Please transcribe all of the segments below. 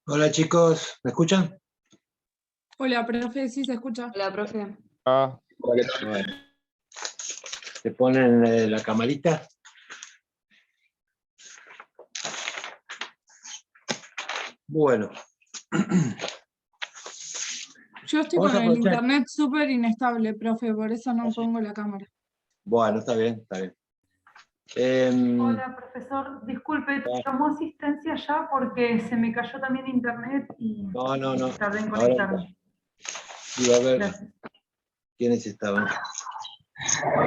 Hola chicos, ¿me escuchan? Hola, profe, sí se escucha. Hola, profe. Hola, ¿qué tal? Bueno. ¿Te ponen la camarita? Bueno. Yo estoy Vamos con a el aprovechar. internet súper inestable, profe, por eso no pongo la cámara. Bueno, está bien, está bien. Hola, profesor. Disculpe, ¿tomó asistencia ya? Porque se me cayó también internet y No. tardé en Ahora conectarme. iba a ver Gracias. quiénes estaban.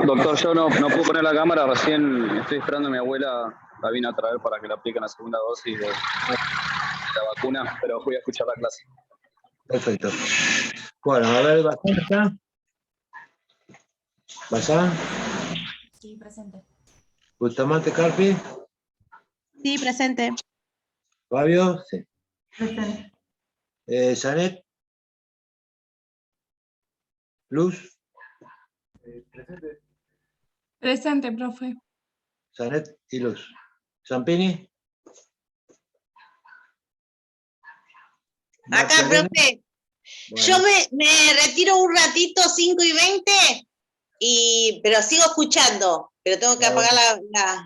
Doctor, yo no puedo poner la cámara, recién estoy esperando a mi abuela, la vine a traer para que le apliquen la segunda dosis de la vacuna, pero voy a escuchar la clase. Perfecto. Bueno, a ver, ¿Bazán está? ¿Bazán? Sí, presente. ¿Bustamante Carpi? Sí, presente. ¿Fabio? Sí. Presente. ¿Janet? ¿Luz? Presente. Presente, profe. Janet y Luz. ¿Zampini? Acá, ¿Magdalena? profe. Bueno. Yo me retiro un ratito, 5:20, pero sigo escuchando. Pero tengo que apagar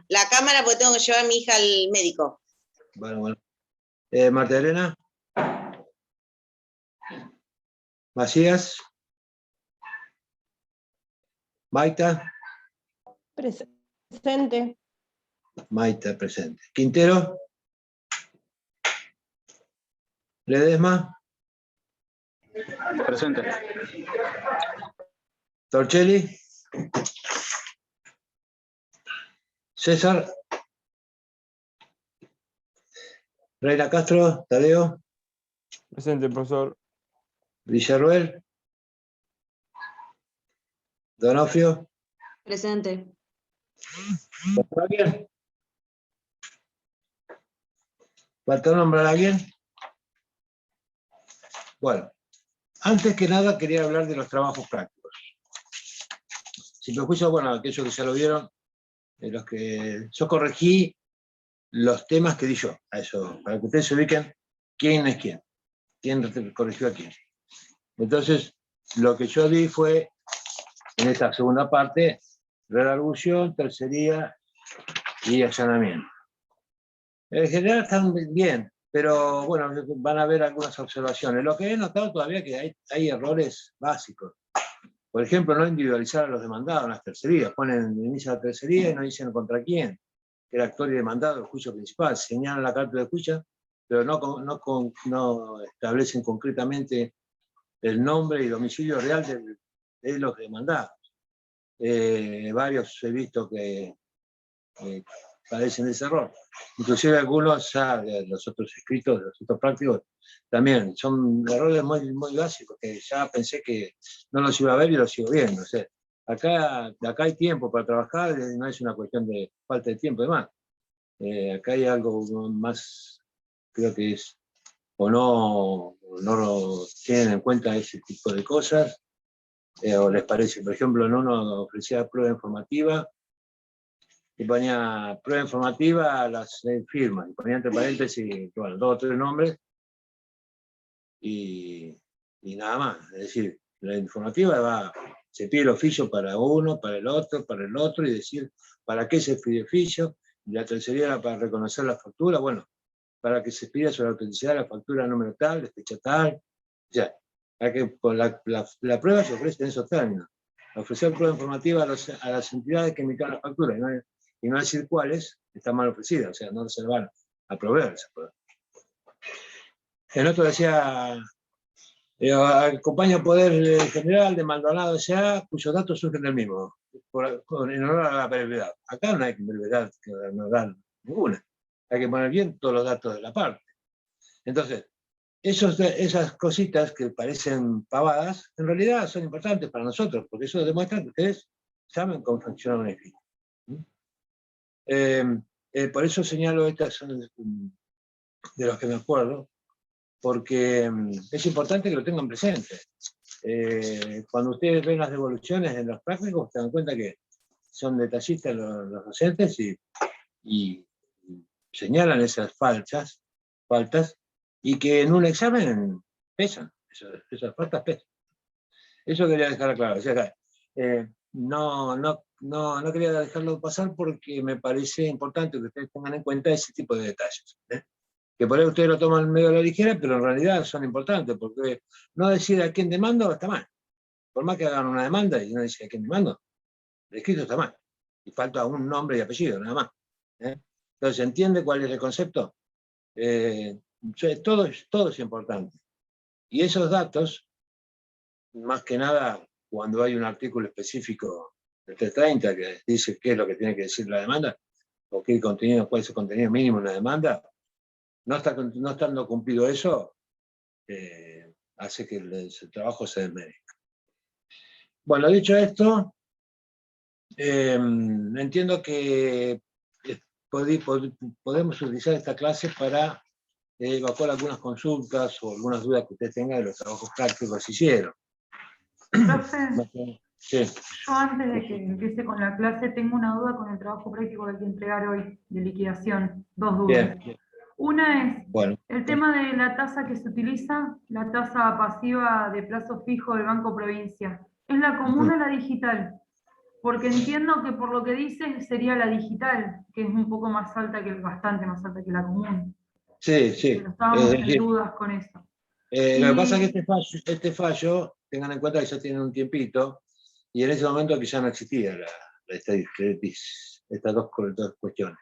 la cámara porque tengo que llevar a mi hija al médico. Bueno. ¿Magdalena? ¿Macías? ¿Maita? Presente. Maita, presente. ¿Quintero? ¿Ledesma? Presente. ¿Torchelli? ¿César? ¿Reina Castro? ¿Tadeo? Presente, profesor. ¿Villarruel? ¿Donofrio? Presente. ¿Faltó alguien? ¿Faltó nombrar a alguien? Bueno, antes que nada quería hablar de los trabajos prácticos. Sin prejuicio, bueno, aquellos que ya lo vieron, los que yo corregí los temas que di yo, a eso, para que ustedes se ubiquen quién es quién corrigió a quién. Entonces, lo que yo di fue, en esta segunda parte, redargución, tercería y allanamiento. En general están bien, pero bueno, van a haber algunas observaciones. Lo que he notado todavía es que hay errores básicos. Por ejemplo, no individualizar a los demandados en las tercerías. Inicia la tercería y no dicen contra quién. Que el actor y demandado del juicio principal. Señalan la carta de juicio, pero no establecen concretamente el nombre y domicilio real de los demandados. Varios he visto que padecen de ese error. Inclusive algunos ya de los otros escritos, de los otros prácticos, también son errores muy básicos, que ya pensé que no los iba a ver y los sigo viendo. O sea, acá hay tiempo para trabajar, no es una cuestión de falta de tiempo, además. Acá hay algo más, creo que es, o no lo tienen en cuenta ese tipo de cosas, o les parece. Por ejemplo, en uno ofrecía prueba informativa, y ponía prueba informativa a las firmas, y ponía entre paréntesis, bueno, 2 o 3 nombres, y nada más. Es decir, la informativa se pide el oficio para uno, para el otro, y decir para qué se pide oficio, y la tercería era para reconocer la factura, bueno, para que se pida sobre la autenticidad de la factura número tal, de fecha tal, ya. La prueba se ofrece en esos términos. Ofrecer prueba informativa a las entidades que emitan la factura, y no decir cuáles, está mal ofrecida, o sea, no se van a proveer esa prueba. En otro decía, acompaña Poder General de Maldonado S.A., cuyos datos surgen del mismo, en honor a la brevedad. Acá no hay brevedad ninguna. Hay que poner bien todos los datos de la parte. Entonces, esas cositas que parecen pavadas, en realidad son importantes para nosotros, porque eso demuestra que ustedes saben cómo funciona un escrito. Por eso señalo estas son de los que me acuerdo, porque es importante que lo tengan presente. Cuando ustedes ven las devoluciones en los prácticos, se dan cuenta que son detallistas los docentes y señalan esas faltas, y que en un examen pesan, esas faltas pesan. Eso quería dejar claro. O sea, no quería dejarlo pasar porque me parece importante que ustedes tengan en cuenta ese tipo de detalles. Que por ahí ustedes lo toman medio a la ligera, pero en realidad son importantes, porque no decir a quién demando está mal. Por más que hagan una demanda y no dice a quién demando, el escrito está mal. Y falta un nombre y apellido, nada más. Entonces, ¿entiende cuál es el concepto? Todo es importante. Y esos datos, más que nada, cuando hay un artículo específico del 330 que dice qué es lo que tiene que decir la demanda, o qué contenido, cuál es el contenido mínimo de una demanda, no estando cumplido eso, hace que el trabajo se desmerezca. Bueno, dicho esto, entiendo que podemos utilizar esta clase para evacuar algunas consultas o algunas dudas que usted tenga de los trabajos prácticos que hicieron. Profe, Sí. yo antes de que empiece con la clase tengo una duda con el trabajo práctico que hay que entregar hoy, de liquidación. Dos dudas. Bien. Una es Bueno, el tema de la tasa que se utiliza, la tasa pasiva de plazo fijo del Banco Provincia. ¿Es la común o la digital? Porque entiendo que por lo que dice sería la digital, que es un poco más alta que, bastante más alta que la común. sí. Pero estábamos en dudas con eso. Lo que pasa es que este fallo, tengan en cuenta que ya tiene un tiempito, y en ese momento que ya no existía estas dos cuestiones.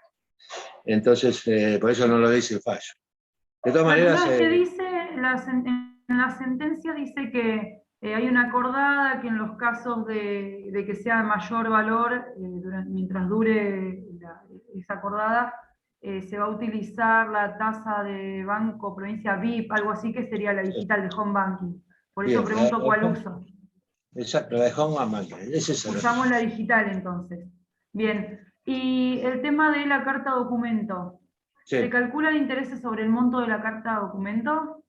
Entonces, por eso no lo dice el fallo. De todas maneras... que dice, en la sentencia dice que hay una acordada que en los casos de que sea de mayor valor, mientras dure esa acordada, se va a utilizar la tasa de Banco Provincia VIP, algo así, que sería la digital de Home Banking. Por eso pregunto cuál uso. Exacto, la de Home Banking. Usamos la digital entonces. Bien. Y el tema de la carta documento. Sí. ¿Se calculan intereses sobre el monto de la carta documento?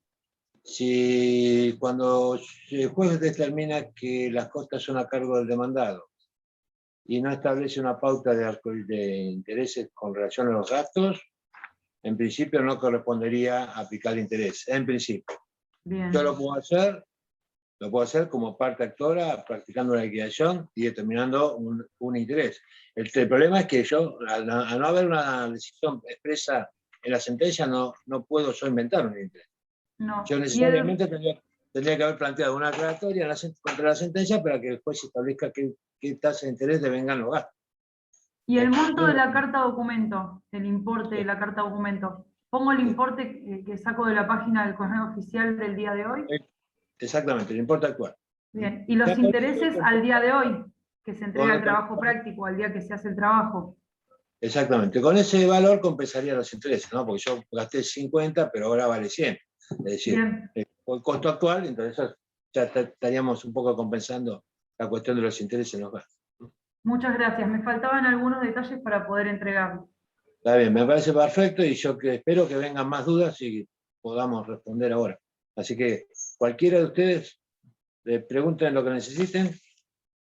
Si cuando el juez determina que las costas son a cargo del demandado y no establece una pauta de intereses con relación a los gastos, en principio no correspondería aplicar interés, en principio. Bien. Yo lo puedo hacer como parte actora, practicando una liquidación y determinando un interés. El problema es que yo, al no haber una decisión expresa en la sentencia, no puedo yo inventar un interés. No. Yo necesariamente tendría que haber planteado una aclaratoria contra la sentencia para que el juez establezca qué tasa de interés devengan los gastos. ¿Y el monto de la carta documento? El importe de la carta documento. ¿Pongo el importe que saco de la página del correo oficial del día de hoy? Exactamente, el importe actual. Bien. ¿Y los intereses al día de hoy? Que se entrega el trabajo práctico, al día que se hace el trabajo. Exactamente. Con ese valor compensaría los intereses, ¿no? Porque yo gasté 50, pero ahora vale 100. Es decir, por el costo actual, entonces ya estaríamos un poco compensando la cuestión de los intereses en los gastos. Muchas gracias. Me faltaban algunos detalles para poder entregarlo. Está bien, me parece perfecto y yo espero que vengan más dudas y podamos responder ahora. Así que cualquiera de ustedes pregunten lo que necesiten,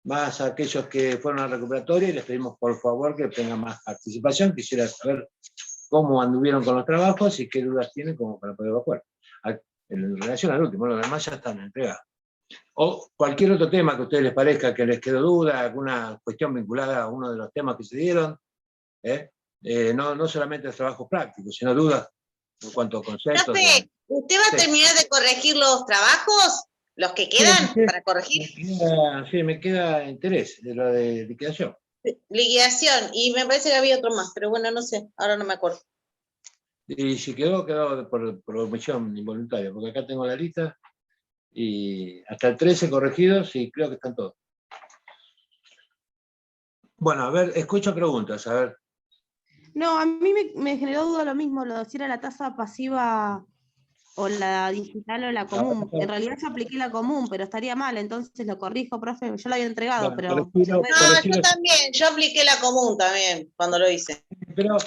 más a aquellos que fueron a recuperatoria, y les pedimos por favor que tengan más participación. Quisiera saber cómo anduvieron con los trabajos y qué dudas tienen como para poder evacuar. En relación al último, los demás ya están entregados. O cualquier otro tema que a ustedes les parezca que les quedó duda, alguna cuestión vinculada a uno de los temas que se dieron, no solamente los trabajos prácticos, sino dudas en cuanto a conceptos. Profe, ¿usted va a terminar de corregir los trabajos? ¿Los que quedan para corregir? Sí, me queda interés de lo de liquidación. Liquidación, y me parece que había otro más, pero bueno, no sé, ahora no me acuerdo. Y si quedó por omisión involuntaria, porque acá tengo la lista, y hasta el 13 corregidos, y creo que están todos. Bueno, a ver, escucho preguntas, a ver. No, a mí me generó duda lo mismo, lo de si era la tasa pasiva o la digital o la común. En realidad yo apliqué la común, pero estaría mal, entonces lo corrijo, profe, yo lo había entregado, Bueno, pero... Yo también, yo apliqué la común también, cuando lo hice. Pero,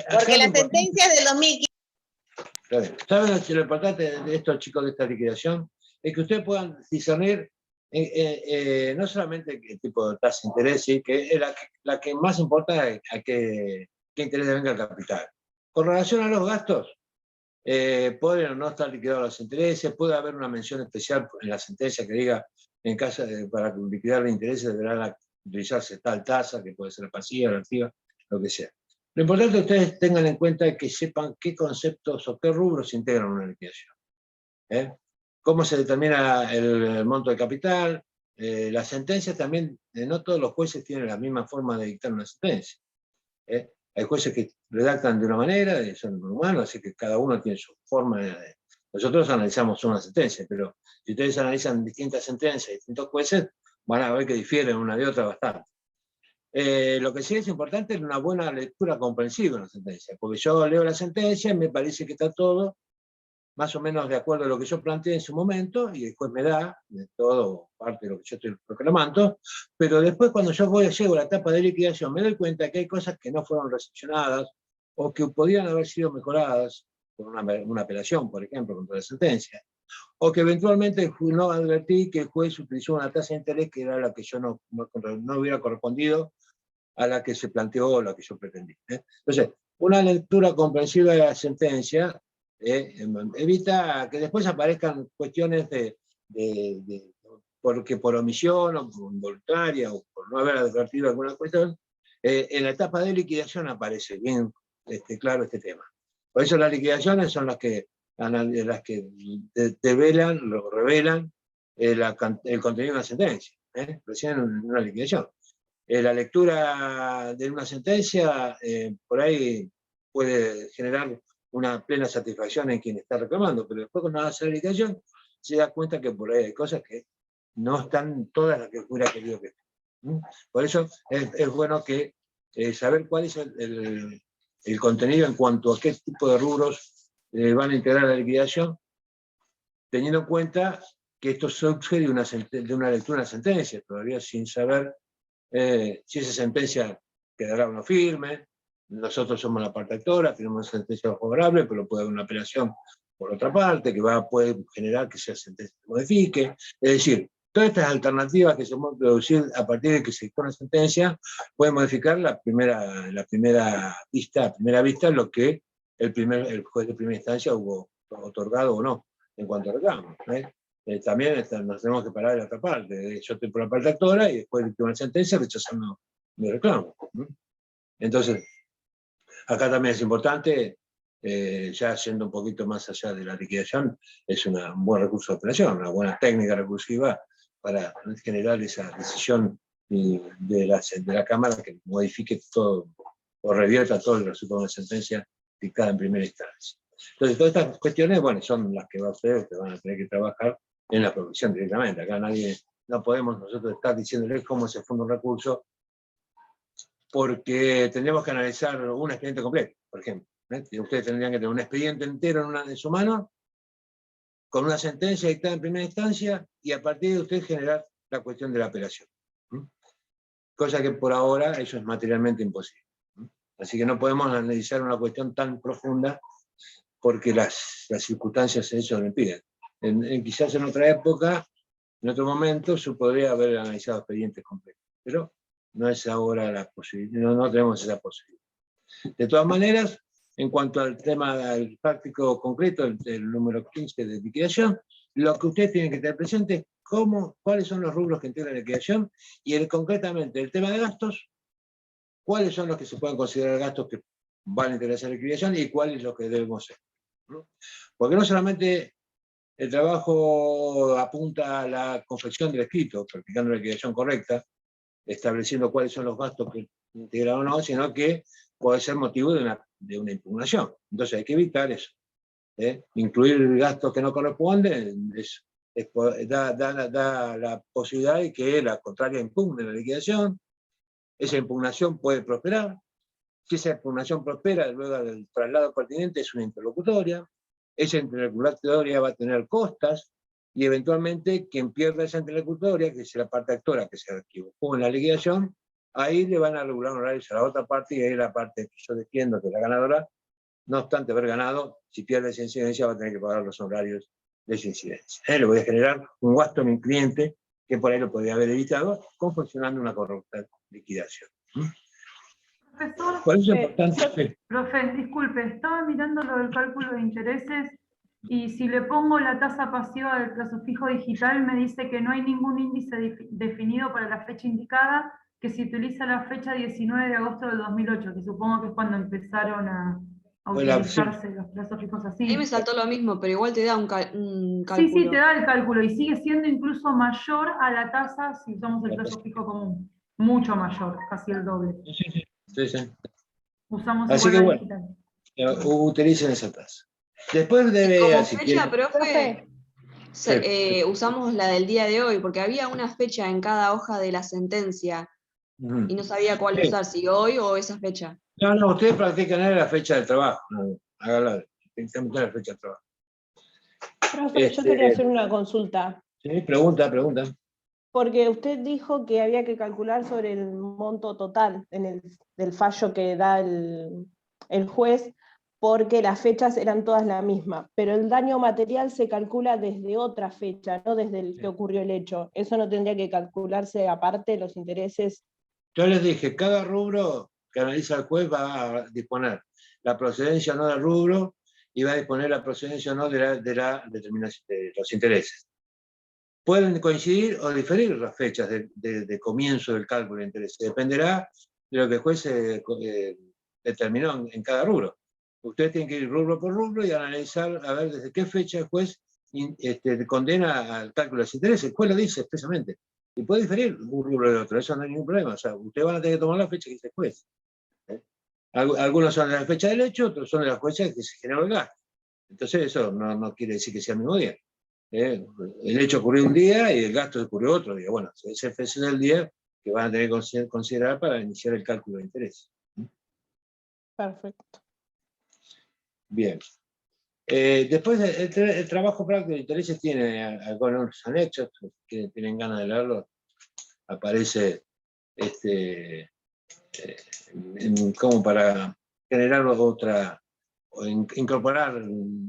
porque la sentencia es del 2015. ¿Saben lo importante de estos chicos de esta liquidación? Es que ustedes puedan discernir no solamente qué tipo de tasa de interés, ¿sí? Que es la que más importa a qué interés devenga el capital. Con relación a los gastos, pueden o no estar liquidados los intereses, puede haber una mención especial en la sentencia que diga, en caso para liquidar los intereses deberán utilizarse tal tasa, que puede ser la pasiva, la activa, lo que sea. Lo importante es que ustedes tengan en cuenta y que sepan qué conceptos o qué rubros se integran en una liquidación. Cómo se determina el monto de capital. Las sentencias también, no todos los jueces tienen la misma forma de dictar una sentencia. Hay jueces que redactan de una manera, son humanos, así que cada uno tiene su forma de... Nosotros analizamos una sentencia, pero si ustedes analizan distintas sentencias, distintos jueces, van a ver que difieren una de otra bastante. Lo que sí es importante es una buena lectura comprensiva de la sentencia, porque yo leo la sentencia y me parece que está todo más o menos de acuerdo a lo que yo planteé en su momento, y después me da de todo parte de lo que yo estoy reclamando, pero después cuando yo llego a la etapa de liquidación me doy cuenta que hay cosas que no fueron recepcionadas, o que podían haber sido mejoradas por una apelación, por ejemplo, contra la sentencia, o que eventualmente no advertí que el juez utilizó una tasa de interés que era la que yo no hubiera correspondido a la que se planteó o la que yo pretendí. Entonces, una lectura comprensiva de la sentencia evita que después aparezcan cuestiones porque por omisión o por involuntaria o por no haber advertido alguna cuestión, en la etapa de liquidación aparece bien claro este tema. Por eso las liquidaciones son las que revelan el contenido de una sentencia, recién en una liquidación. La lectura de una sentencia por ahí puede generar una plena satisfacción en quien está reclamando, pero después cuando hace la liquidación se da cuenta que por ahí hay cosas que no están todas las que hubiera querido que estén. Por eso es bueno que saber cuál es el contenido en cuanto a qué tipo de rubros van a integrar la liquidación, teniendo en cuenta que esto surge de una lectura de una sentencia, todavía sin saber si esa sentencia quedará o no firme. Nosotros somos la parte actora, tenemos una sentencia favorable, pero puede haber una apelación por otra parte, que puede generar que esa sentencia se modifique. Es decir, todas estas alternativas que se pueden producir a partir de que se dictó una sentencia, pueden modificar la primera vista lo que el juez de primera instancia hubo otorgado o no, en cuanto a reclamo. También nos tenemos que parar de la otra parte. Yo estoy por la parte actora y después de una sentencia rechazando mi reclamo. Entonces, acá también es importante, ya yendo un poquito más allá de la liquidación, es un buen recurso de apelación, una buena técnica recursiva para generar esa decisión de la Cámara que modifique todo o revierta todo el resultado de una sentencia dictada en primera instancia. Entonces, todas estas cuestiones, bueno, son las que ustedes van a tener que trabajar en la provisión directamente. Acá no podemos nosotros estar diciéndoles cómo se funda un recurso, porque tendríamos que analizar un expediente completo, por ejemplo. Ustedes tendrían que tener un expediente entero en su mano, con una sentencia dictada en primera instancia, y a partir de usted generar la cuestión de la apelación. Cosa que por ahora eso es materialmente imposible. Así que no podemos analizar una cuestión tan profunda porque las circunstancias eso lo impiden. Quizás en otra época, en otro momento, se podría haber analizado expedientes completos, pero no es ahora la posibilidad, no tenemos esa posibilidad. De todas maneras, en cuanto al tema del práctico concreto, el número 15 de liquidación, lo que ustedes tienen que tener presente es cuáles son los rubros que integran la liquidación, y concretamente el tema de gastos, cuáles son los que se pueden considerar gastos que van a integrarse en la liquidación y cuáles los que debemos hacer. Porque no solamente el trabajo apunta a la confección del escrito, practicando la liquidación correcta, estableciendo cuáles son los gastos que integran o no, sino que puede ser motivo de una impugnación. Entonces hay que evitar eso. Incluir gastos que no corresponden da la posibilidad de que la contraria impugne la liquidación. Esa impugnación puede prosperar. Si esa impugnación prospera, luego del traslado pertinente es una interlocutoria. Esa interlocutoria va a tener costas, y eventualmente quien pierda esa interlocutoria, que es la parte actora que se equivocó en la liquidación, ahí le van a regular horarios a la otra parte, y ahí la parte que yo defiendo, que es la ganadora, no obstante haber ganado, si pierde esa incidencia va a tener que pagar los horarios de esa incidencia. Le voy a generar un gasto a mi cliente que por ahí lo podría haber evitado confeccionando una correcta liquidación. Profesor, Por eso es importante. profe, disculpe, estaba mirando lo del cálculo de intereses y si le pongo la tasa pasiva del plazo fijo digital me dice que no hay ningún índice definido para la fecha indicada, que se utiliza la fecha 19 de agosto del 2008, que supongo que es cuando empezaron a Bueno, utilizarse los plazos fijos así. A mí me saltó lo mismo, pero igual te da un Sí, cálculo. sí, te da el cálculo y sigue siendo incluso mayor a la tasa si usamos el plazo fijo común. Mucho mayor, casi el doble. Sí, sí. Usamos Así igual que la bueno, digital. utilicen esa tasa. Después debe, Como si fecha, quieren, profe, Sí. usamos la del día de hoy, porque había una fecha en cada hoja de la sentencia Ujú. y no sabía cuál Sí. usar, si hoy o esa fecha. No, ustedes practican la fecha del trabajo. No, hágala, directamente la fecha del trabajo. Profe, yo quería hacer una consulta, Sí, pregunta. porque usted dijo que había que calcular sobre el monto total del fallo que da el juez, porque las fechas eran todas la misma, pero el daño material se calcula desde otra fecha, no desde el que ocurrió el hecho. ¿Eso no tendría que calcularse aparte los intereses? Yo les dije, cada rubro que analiza el juez va a disponer la procedencia o no del rubro y va a disponer la procedencia o no de la determinación de los intereses. Pueden coincidir o diferir las fechas de comienzo del cálculo de intereses. Dependerá de lo que el juez determinó en cada rubro. Ustedes tienen que ir rubro por rubro y analizar a ver desde qué fecha el juez condena al cálculo de los intereses. El juez lo dice expresamente. Y puede diferir un rubro de otro, eso no hay ningún problema. O sea, ustedes van a tener que tomar la fecha que dice el juez. Algunos son de la fecha del hecho, otros son de la fecha que se generó el gasto. Entonces eso no quiere decir que sea el mismo día. El hecho ocurrió un día y el gasto ocurrió otro día. Bueno, esa es fecha del día que van a tener que considerar para iniciar el cálculo de interés. Perfecto. Bien. Después el trabajo práctico de intereses tiene algunos anexos, que tienen ganas de leerlo, aparece como para generar otra, o incorporar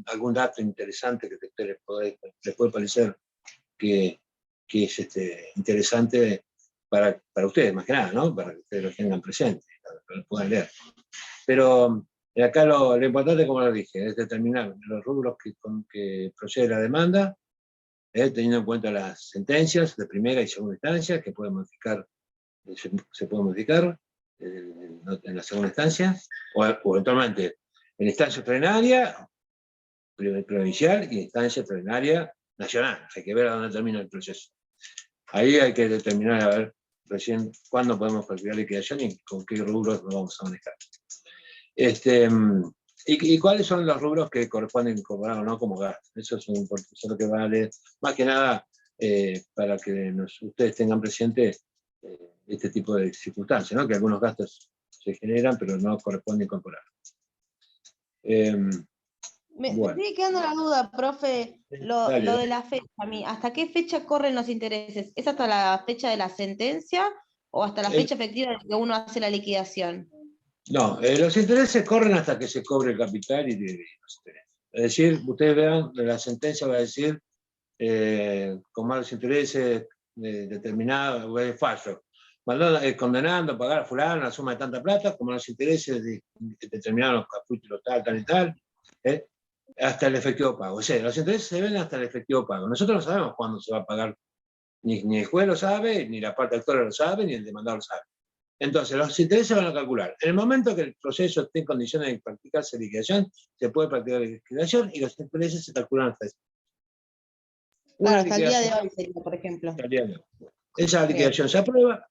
algún dato interesante que a ustedes les puede parecer que es interesante para ustedes, más que nada, ¿no? Para que ustedes lo tengan presente, para que lo puedan leer. Pero acá lo importante, como lo dije, es determinar los rubros que procede la demanda, teniendo en cuenta las sentencias de primera y segunda instancia, que pueden modificar, se pueden modificar en la segunda instancia, o eventualmente en instancia extraordinaria, provincial y instancia extraordinaria nacional. Hay que ver a dónde termina el proceso. Ahí hay que determinar a ver recién cuándo podemos calcular liquidación y con qué rubros nos vamos a manejar. ¿Y cuáles son los rubros que corresponden incorporar o no como gasto? Eso es lo que vale, más que nada, para que ustedes tengan presente este tipo de circunstancias, ¿no? Que algunos gastos se generan, pero no corresponde incorporar. Me Bueno. sigue quedando la duda, profe, lo Dale. de la fecha. ¿Hasta qué fecha corren los intereses? ¿Es hasta la fecha de la sentencia o hasta la fecha efectiva de que uno hace la liquidación? No, los intereses corren hasta que se cobre el capital y los intereses. Es decir, ustedes vean, la sentencia va a decir, con malos intereses determinados, fallo, condenando a pagar a fulano una suma de tanta plata, como los intereses determinados los capítulos tal y tal, hasta el efectivo pago. O sea, los intereses se ven hasta el efectivo pago. Nosotros no sabemos cuándo se va a pagar, ni el juez lo sabe, ni la parte actora lo sabe, ni el demandado lo sabe. Entonces, los intereses se van a calcular. En el momento que el proceso esté en condiciones de practicarse liquidación, se puede practicar la liquidación y los intereses se calculan hasta eso. Claro, hasta el día de hoy sería, por ejemplo. Esa liquidación se aprueba,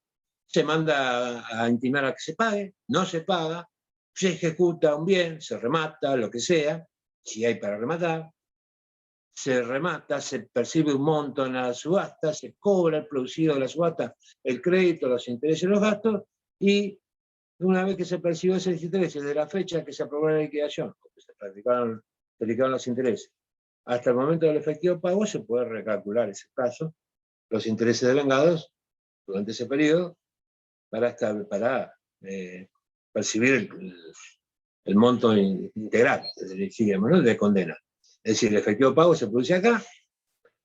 se manda a intimar a que se pague, no se paga, se ejecuta un bien, se remata, lo que sea, si hay para rematar, se remata, se percibe un monto en la subasta, se cobra el producido de la subasta, el crédito, los intereses y los gastos, y una vez que se percibió esos intereses de la fecha que se aprobó la liquidación, porque se practicaron los intereses, hasta el momento del efectivo pago se puede recalcular ese plazo, los intereses devengados durante ese periodo, para percibir el monto integral, digamos, ¿no? De condena. Es decir, el efectivo pago se produce acá,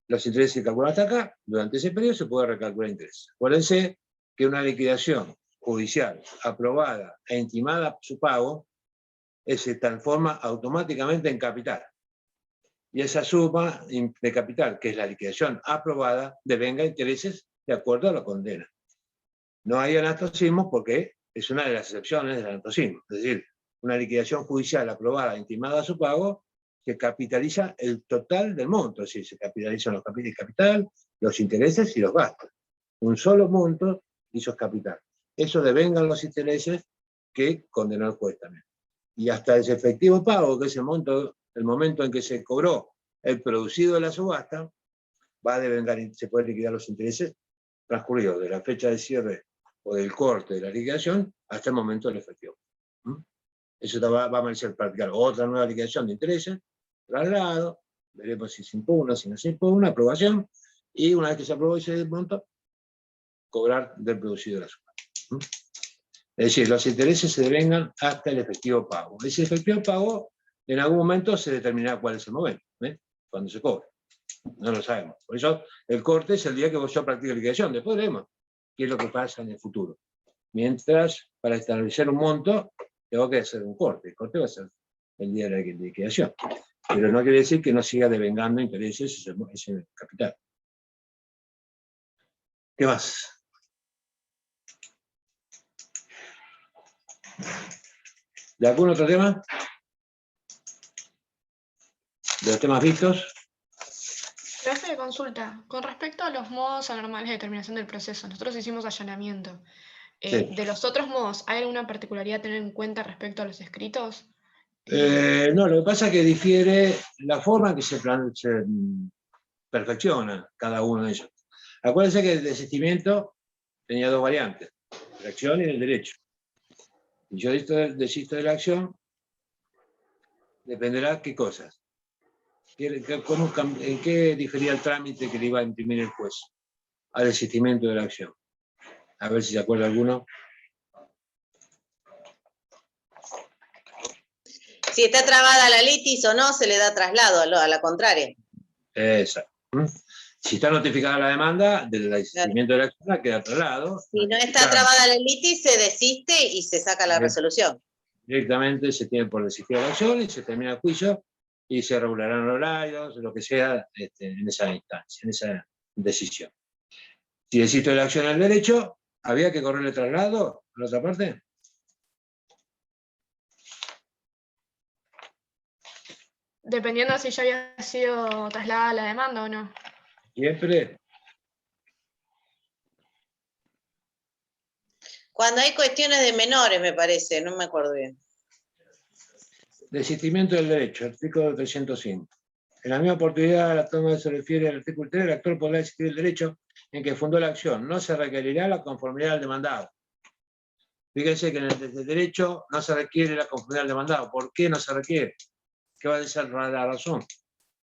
los intereses se calculan hasta acá, durante ese periodo se puede recalcular intereses. Acuérdense que una liquidación judicial aprobada e intimada su pago, se transforma automáticamente en capital. Y esa suma de capital, que es la liquidación aprobada, devenga intereses de acuerdo a la condena. No hay anatocismo porque es una de las excepciones del anatocismo. Es decir, una liquidación judicial aprobada e intimada a su pago, se capitaliza el total del monto, es decir, se capitalizan los capital, los intereses y los gastos. Un solo monto y eso es capital. Eso devengan los intereses que condenó el juez también. Y hasta ese efectivo pago, que es el momento en que se cobró el producido de la subasta, va a devengar, se puede liquidar los intereses transcurridos de la fecha de cierre o del corte de la liquidación hasta el momento del efectivo. Eso va a ser practicar otra nueva liquidación de intereses, traslado, veremos si se impugna, si no se impugna, aprobación, y una vez que se aprobó ese monto, cobrar del producido de la subasta. Es decir, los intereses se devengan hasta el efectivo pago. Ese efectivo pago, en algún momento se determinará cuál es el momento, cuando se cobra. No lo sabemos. Por eso, el corte es el día que yo practique liquidación. Después veremos qué es lo que pasa en el futuro. Mientras, para establecer un monto, tengo que hacer un corte. El corte va a ser el día de la liquidación. Pero no quiere decir que no siga devengando intereses ese capital. ¿Qué más? ¿De algún otro tema? ¿De los temas vistos? Profe, consulta. Con respecto a los modos anormales de determinación del proceso, nosotros hicimos allanamiento. Sí. ¿De los otros modos, hay alguna particularidad a tener en cuenta respecto a los escritos? No, lo que pasa es que difiere la forma en que se perfecciona cada uno de ellos. Acuérdense que el desistimiento tenía dos variantes, la acción y el derecho. Y yo desisto de la acción, dependerá qué cosas. ¿En qué difería el trámite que le iba a imprimir el juez al desistimiento de la acción? A ver si se acuerda alguno. Si está trabada la litis o no, se le da traslado a la contraria. Exacto. Si está notificada la demanda, del desistimiento de la acción queda traslado. Si no está trabada la litis, se desiste y se saca la resolución. Directamente se tiene por desistir de la acción y se termina el juicio y se regularán horarios, lo que sea, en esa instancia, en esa decisión. Si desisto de la acción al derecho, ¿había que correr el traslado a la otra parte? Dependiendo si ya había sido trasladada la demanda o no. Siempre. Cuando hay cuestiones de menores, me parece, no me acuerdo bien. Desistimiento del derecho, artículo 305. En la misma oportunidad, la toma se refiere al artículo 3, el actor podrá desistir del derecho en que fundó la acción. No se requerirá la conformidad del demandado. Fíjense que en el derecho no se requiere la conformidad del demandado. ¿Por qué no se requiere? ¿Qué va a ser la razón?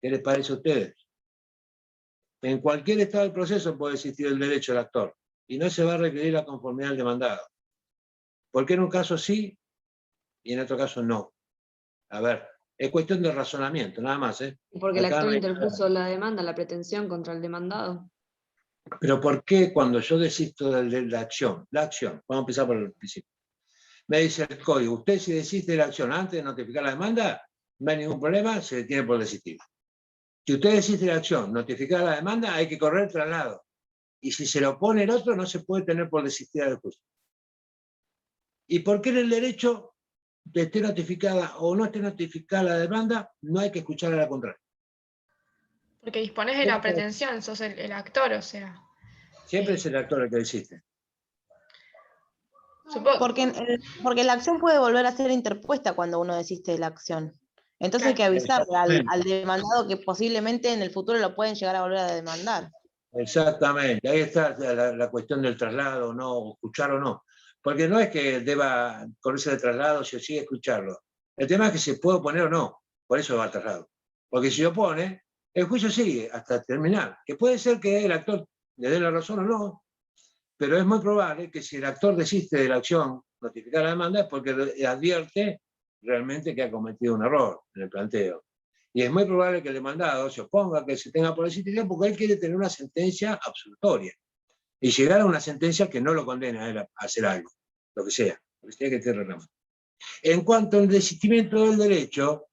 ¿Qué les parece a ustedes? En cualquier estado del proceso puede existir el derecho del actor y no se va a requerir la conformidad del demandado. ¿Por qué en un caso sí y en otro caso no? A ver, es cuestión de razonamiento, nada más. Porque el Acá actor no hay interpuso la demanda, la pretensión contra el demandado. Pero ¿por qué cuando yo desisto de la acción? Vamos a empezar por el principio. Me dice el código, usted si desiste de la acción antes de notificar la demanda, no hay ningún problema, se detiene por desistir. Si usted desiste de la acción, notificar la demanda, hay que correr el traslado. Y si se lo opone el otro, no se puede tener por desistir del juicio. ¿Y por qué en el derecho, de esté notificada o no esté notificada la demanda, no hay que escuchar a la contraria? Porque dispones de la pretensión, sos el actor, o sea. Siempre es el actor el que desiste. Porque la acción puede volver a ser interpuesta cuando uno desiste de la acción. Entonces hay que avisarle al demandado que posiblemente en el futuro lo pueden llegar a volver a demandar. Exactamente, ahí está la cuestión del traslado, no, escuchar o no. Porque no es que deba correrse de traslado si o sí escucharlo. El tema es que se puede oponer o no, por eso va al traslado. Porque si opone, el juicio sigue hasta terminar. Que puede ser que el actor le dé la razón o no, pero es muy probable que si el actor desiste de la acción, notificar la demanda, es porque advierte realmente que ha cometido un error en el planteo. Y es muy probable que el demandado se oponga a que se tenga por desistir porque él quiere tener una sentencia absolutoria y llegar a una sentencia que no lo condena a él a hacer algo. lo que sea que esté reclamando. En cuanto al desistimiento del derecho,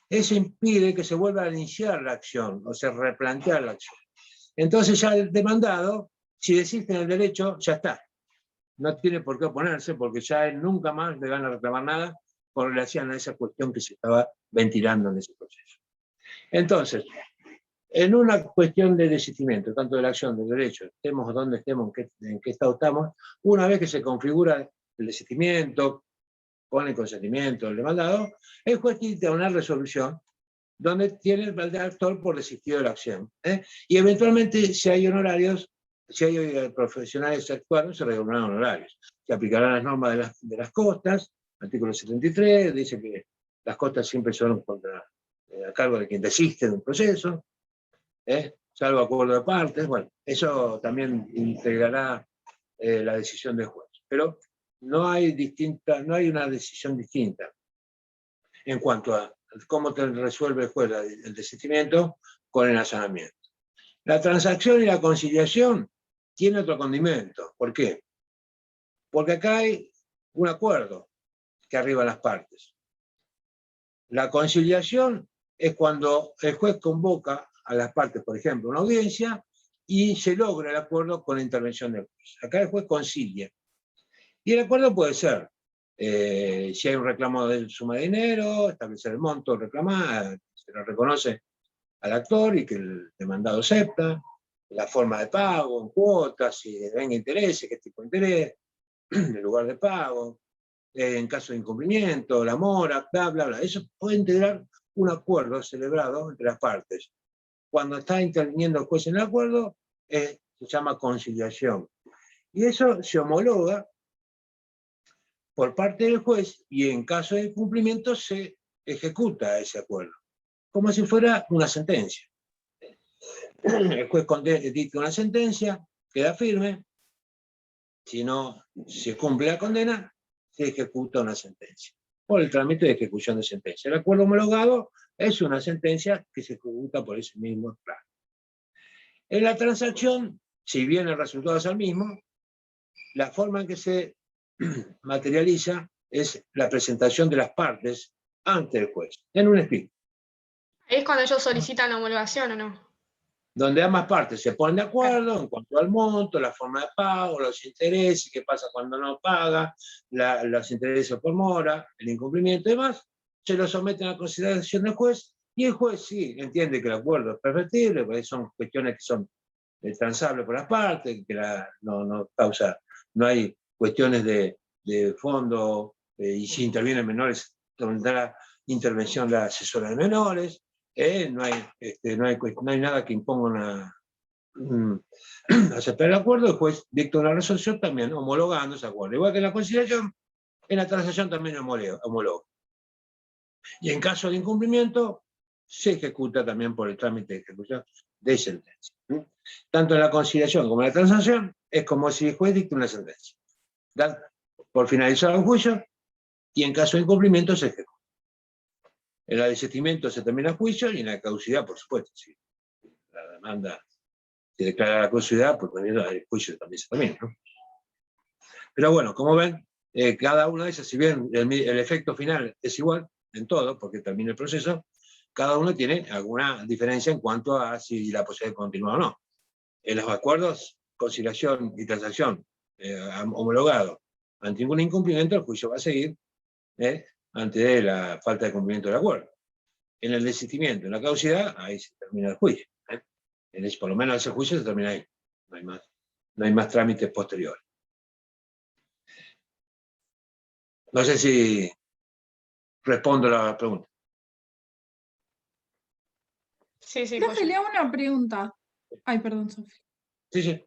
eso impide que se vuelva a iniciar la acción, o se replantea la acción. Entonces ya el demandado, si desiste en el derecho, ya está. No tiene por qué oponerse, porque ya él nunca más le van a reclamar nada con relación a esa cuestión que se estaba ventilando en ese proceso. Entonces, en una cuestión de desistimiento, tanto de la acción, del derecho, estemos donde estemos, en qué estado estamos, una vez que se configura el desistimiento, con el consentimiento del demandado, el juez dicta una resolución donde tiene el actor por desistido de la acción. Y eventualmente, si hay honorarios, si hay profesionales actuando, se regularán honorarios. Se aplicarán las normas de las costas, artículo 73, dice que las costas siempre son a cargo de quien desiste de un proceso, salvo acuerdo de partes. Bueno, eso también integrará la decisión del juez. Pero no hay una decisión distinta en cuanto a cómo resuelve el juez el desistimiento con el allanamiento. La transacción y la conciliación tiene otro condimento. ¿Por qué? Porque acá hay un acuerdo que arriba las partes. La conciliación es cuando el juez convoca a las partes, por ejemplo, una audiencia, y se logra el acuerdo con la intervención del juez. Acá el juez concilia. Y el acuerdo puede ser, si hay un reclamo de suma de dinero, establecer el monto reclamado, se lo reconoce al actor y que el demandado acepta, la forma de pago, en cuotas, si venga intereses, qué tipo de interés, el lugar de pago, en caso de incumplimiento, la mora, bla, bla, bla. Eso puede integrar un acuerdo celebrado entre las partes. Cuando está interviniendo el juez en el acuerdo, se llama conciliación. Y eso se homologa por parte del juez, y en caso de incumplimiento se ejecuta ese acuerdo, como si fuera una sentencia. El juez dicta una sentencia, queda firme, si no se cumple la condena, se ejecuta una sentencia, por el trámite de ejecución de sentencia. El acuerdo homologado es una sentencia que se ejecuta por ese mismo plano. En la transacción, si bien el resultado es el mismo, la forma en que se materializa es la presentación de las partes ante el juez, en un escrito. Ahí es cuando ellos solicitan la homologación, ¿o no? Donde ambas partes se ponen de acuerdo en cuanto al monto, la forma de pago, los intereses, qué pasa cuando no paga, los intereses por mora, el incumplimiento y demás, se lo someten a consideración del juez, y el juez sí entiende que el acuerdo es perfectible, porque son cuestiones que son transables por las partes, que no hay cuestiones de fondo, y si intervienen menores, tendrá intervención la asesora de menores, no hay nada que imponga aceptar el acuerdo. El juez dicta una resolución también homologando ese acuerdo. Igual que en la conciliación, en la transacción también homologa. Y en caso de incumplimiento, se ejecuta también por el trámite de ejecución de sentencia. Tanto en la conciliación como en la transacción, es como si el juez dicta una sentencia. Dan por finalizado el juicio, y en caso de incumplimiento se ejecuta. En el desistimiento se termina el juicio, y en la caducidad, por supuesto, si la demanda se declara la caducidad, pues el juicio también se termina, ¿no? Pero bueno, como ven, cada una de esas, si bien el efecto final es igual en todo, porque termina el proceso, cada uno tiene alguna diferencia en cuanto a si la posibilidad de continuar o no. En los acuerdos, conciliación y transacción homologado, ante ningún incumplimiento, el juicio va a seguir ante la falta de cumplimiento del acuerdo. En el desistimiento, en la caducidad, ahí se termina el juicio. Por lo menos ese juicio se termina ahí. No hay más trámites posteriores. No sé si respondo a la pregunta. Sí, sí. Profe, le hago una pregunta. Ay, perdón, Sofía. Sí, sí.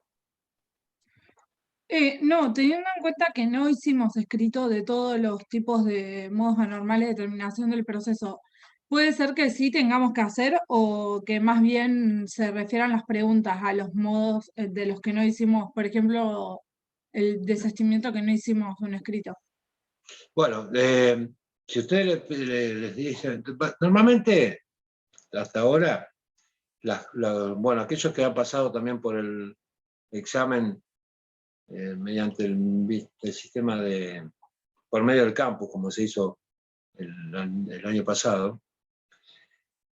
No, teniendo en cuenta que no hicimos escrito de todos los tipos de modos anormales de terminación del proceso, ¿puede ser que sí tengamos que hacer, o que más bien se refieran las preguntas a los modos de los que no hicimos, por ejemplo, el desistimiento que no hicimos un escrito? Bueno, si ustedes les dicen, normalmente, hasta ahora, bueno, aquellos que han pasado también por el examen mediante el sistema por medio del campus, como se hizo el año pasado.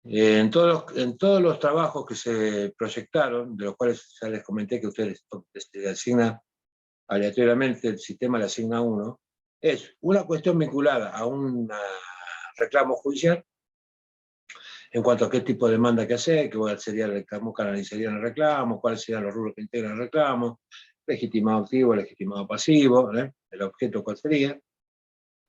En todos los trabajos que se proyectaron, de los cuales ya les comenté que ustedes le asignan aleatoriamente, el sistema le asigna uno, es una cuestión vinculada a un reclamo judicial, en cuanto a qué tipo de demanda que hacer, cuál sería el reclamo, canalizaría el reclamo, cuáles serían los rubros que integran el reclamo, legitimado activo, legitimado pasivo, el objeto cuál sería.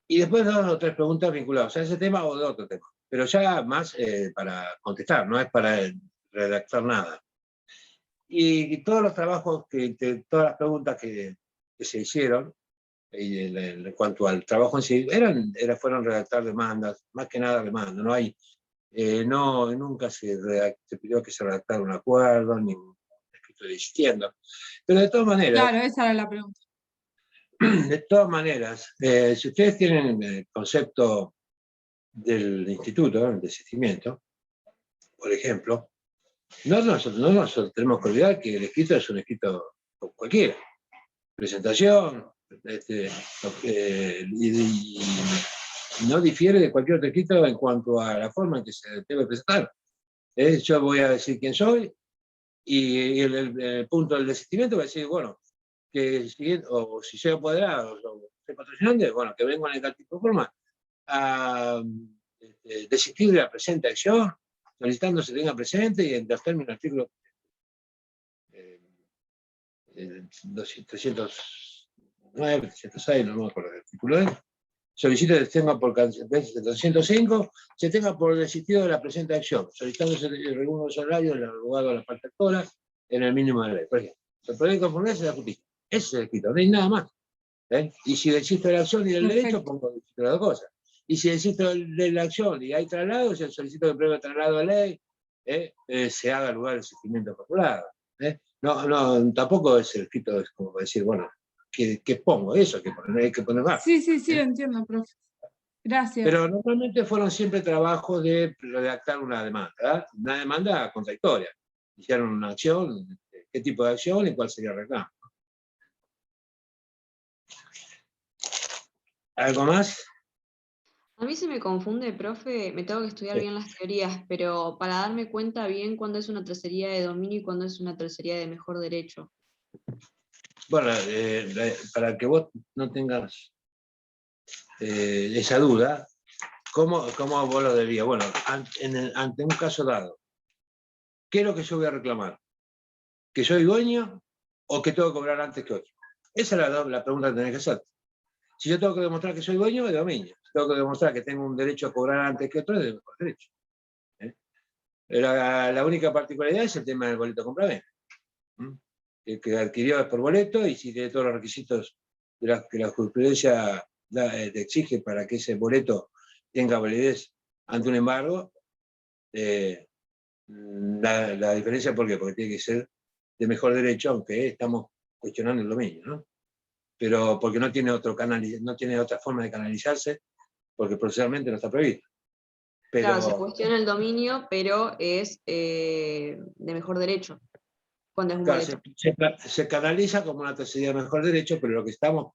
Y después 2 o 3 preguntas vinculadas a ese tema o de otro tema. Pero ya más para contestar, no es para redactar nada. Y todos los trabajos, todas las preguntas que se hicieron, en cuanto al trabajo en sí, fueron redactar demandas, más que nada demandas. No hay, nunca se pidió que se redactara un acuerdo, ni un escrito desistiendo. Pero de todas maneras... Claro, esa era la pregunta. De todas maneras, si ustedes tienen el concepto del instituto, el desistimiento, por ejemplo, no nos tenemos que olvidar que el escrito es un escrito cualquiera. Presentación, y no difiere de cualquier otro escrito en cuanto a la forma en que se debe presentar. Yo voy a decir quién soy, y el punto del desistimiento va a decir, bueno, que o si soy apoderado o soy patrocinante, bueno, que vengo en el tipo de forma a desistir de la presente acción, solicitando se tenga presente y en los términos del artículo 309, 306, no me acuerdo del artículo de él, solicito que se tenga por 305, se tenga por desistido de la presente acción, solicitándose el regulo del salario del abogado a la parte actora en el mínimo de ley. Por ejemplo, se puede conformarse la justicia. Ese es el escrito, no hay nada más. Y si desisto de la acción y del derecho, pongo desisto de las 2 cosas. Y si desisto de la acción y hay traslado, yo solicito que pruebe traslado de ley, se haga lugar el desistimiento popular. No, tampoco es el escrito, es como decir, bueno, ¿qué pongo? Eso hay que poner más. Sí, entiendo, profe. Gracias. Pero normalmente fueron siempre trabajos de redactar una demanda contradictoria. Hicieron una acción, qué tipo de acción y cuál sería el reclamo. ¿Algo más? A mí se me confunde, profe, me tengo que estudiar bien las teorías, pero para darme cuenta bien cuándo es una tercería de dominio y cuándo es una tercería de mejor derecho. Bueno, para que vos no tengas esa duda, ¿cómo vos lo debías? Bueno, ante un caso dado, ¿qué es lo que yo voy a reclamar? ¿Que soy dueño o que tengo que cobrar antes que otro? Esa es la pregunta que tenés que hacer. Si yo tengo que demostrar que soy dueño, es de dominio. Si tengo que demostrar que tengo un derecho a cobrar antes que otro, es de mejor derecho. La única particularidad es el tema del boleto compraventa. El que adquirió es por boleto y si tiene todos los requisitos que la jurisprudencia te exige para que ese boleto tenga validez ante un embargo, la diferencia, ¿por qué? Porque tiene que ser de mejor derecho, aunque estamos cuestionando el dominio, ¿no? Pero porque no tiene no tiene otra forma de canalizarse, porque procesalmente no está previsto. Pero, claro, se cuestiona el dominio, pero es de mejor derecho, cuando es un claro, boleto. se canaliza como una tercería de mejor derecho, pero lo que estamos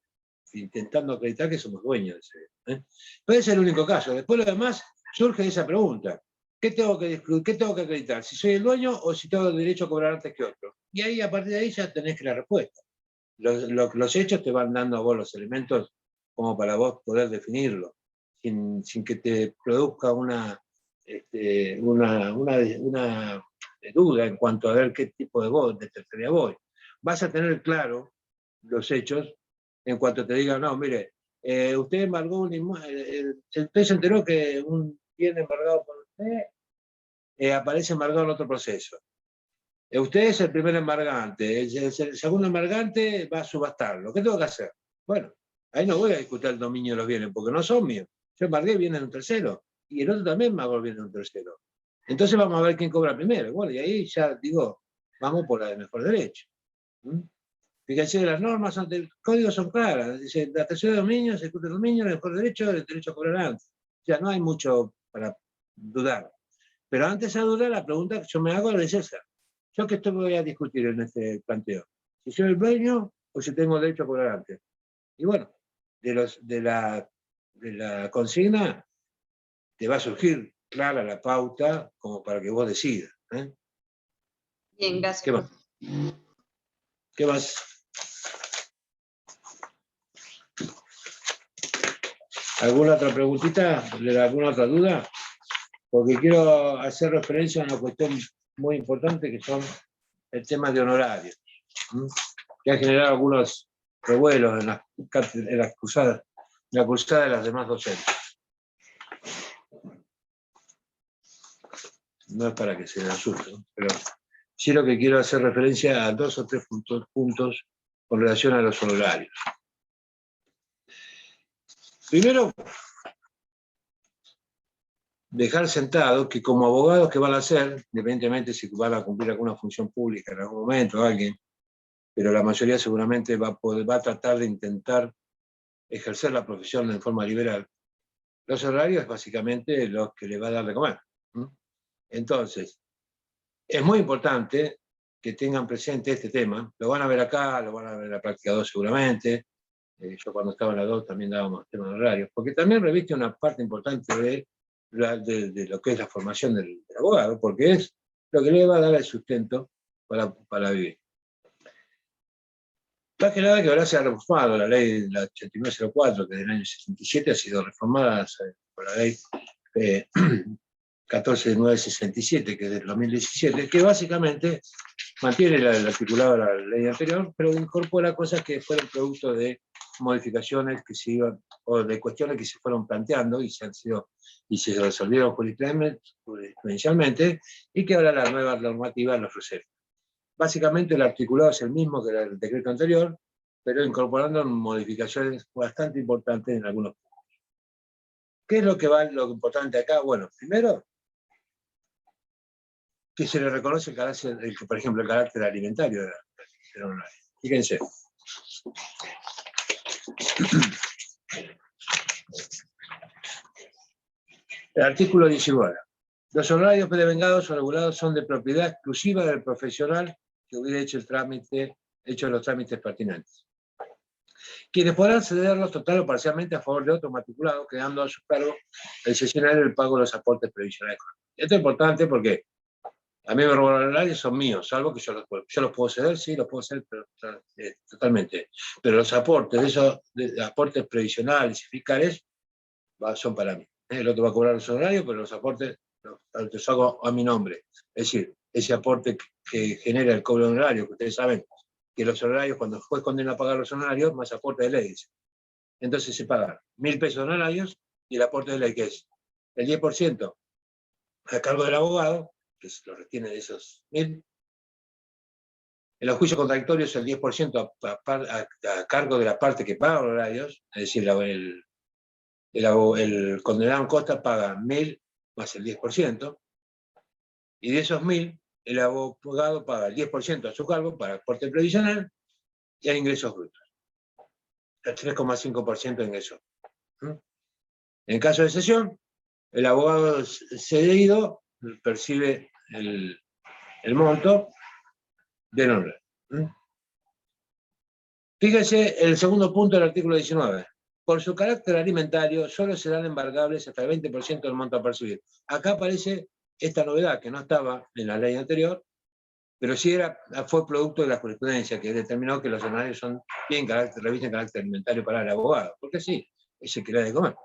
intentando acreditar es que somos dueños de ese derecho. Puede ser el único caso. Después lo demás surge esa pregunta. ¿Qué tengo que acreditar? ¿Si soy el dueño o si tengo el derecho a cobrar antes que otro? Y ahí, a partir de ahí, ya tenés que la respuesta. Los hechos te van dando a vos los elementos como para vos poder definirlo, sin que te produzca una duda en cuanto a ver qué tipo de tercería voy. Vas a tener claro los hechos en cuanto te digan, no, mire, usted embargó un inmueble, usted se enteró que un bien embargado por usted aparece embargado en otro proceso. Usted es el primer embargante, el segundo embargante va a subastarlo. ¿Qué tengo que hacer? Bueno, ahí no voy a discutir el dominio de los bienes, porque no son míos. Yo embargué bienes de un tercero, y el otro también embargó bienes de un tercero. Entonces vamos a ver quién cobra primero. Bueno, y ahí ya digo, vamos por la de mejor derecho. Fíjense, las normas del código son claras. Dice, la tercera de dominio, se discute el dominio, el mejor derecho, el derecho a cobrar antes. Ya no hay mucho para dudar. Pero antes de dudar, la pregunta que yo me hago es esa. ¿Yo qué voy a discutir en este planteo? ¿Si soy el dueño o si tengo derecho a cobrar antes. Y bueno, de la consigna te va a surgir clara la pauta como para que vos decidas. Bien, gracias. ¿Qué más? ¿Qué más? ¿Alguna otra preguntita? ¿Alguna otra duda? Porque quiero hacer referencia a una cuestión muy importante que son el tema de honorarios, que ha generado algunos revuelos en la cursada de las demás docentes. No es para que se me asusten, pero sí lo que quiero hacer referencia a 2 o 3 puntos con relación a los honorarios. Primero, dejar sentado que como abogados que van a hacer, independientemente si van a cumplir alguna función pública en algún momento, alguien, pero la mayoría seguramente va a tratar de intentar ejercer la profesión en forma liberal. Los horarios es básicamente lo que le va a dar de comer. Entonces, es muy importante que tengan presente este tema. Lo van a ver acá, lo van a ver en la práctica 2 seguramente. Yo cuando estaba en la 2 también dábamos temas de horarios, porque también reviste una parte importante de lo que es la formación del abogado, porque es lo que le va a dar el sustento para vivir. Más que nada que ahora se ha reformado la ley, la 8904, que del año 77 ha sido reformada por la ley 14967, que es del 2017, que básicamente mantiene el articulado de la ley anterior, pero incorpora cosas que fueron producto de modificaciones que se iban, o de cuestiones que se fueron planteando y se resolvieron jurisprudencialmente, y que ahora la nueva normativa los resuelve. Básicamente el articulado es el mismo que el decreto anterior, pero incorporando modificaciones bastante importantes en algunos puntos. ¿Qué es lo importante acá? Bueno, primero, que se le reconoce el carácter, por ejemplo, el carácter alimentario de la honoraria. Fíjense. El artículo 19. Los honorarios predevengados o regulados son de propiedad exclusiva del profesional que hubiera hecho los trámites pertinentes. Quienes podrán cederlos total o parcialmente a favor de otro matriculado, quedando a su cargo el sesionario el pago de los aportes previsionales. Esto es importante porque a mí me roban los horarios, son míos, salvo que yo los puedo ceder, sí, los puedo ceder, pero, totalmente. Pero los aportes, esos aportes previsionales y fiscales son para mí. El otro va a cobrar los honorarios, pero los aportes los hago a mi nombre. Es decir, ese aporte que genera el cobro honorario, que ustedes saben que los honorarios, cuando el juez condena a pagar los honorarios, más aporte de ley. Entonces se pagan 1.000 pesos honorarios y el aporte de ley, que es el 10% a cargo del abogado, que lo retiene de esos 1.000. En los juicios contradictorios el 10% a cargo de la parte que paga honorarios, es decir, el condenado en costa paga 1.000 más el 10%, y de esos 1.000, el abogado paga el 10% a su cargo para aporte previsional y a ingresos brutos. El 3,5% de ingresos. En caso de cesión, el abogado cedido percibe el monto del honorario. Fíjense el segundo punto del artículo 19. Por su carácter alimentario, solo serán embargables hasta el 20% del monto a percibir. Acá aparece esta novedad que no estaba en la ley anterior, pero sí fue producto de la jurisprudencia que determinó que los honorarios revisten carácter alimentario para el abogado. Porque sí, es el que le da de comer.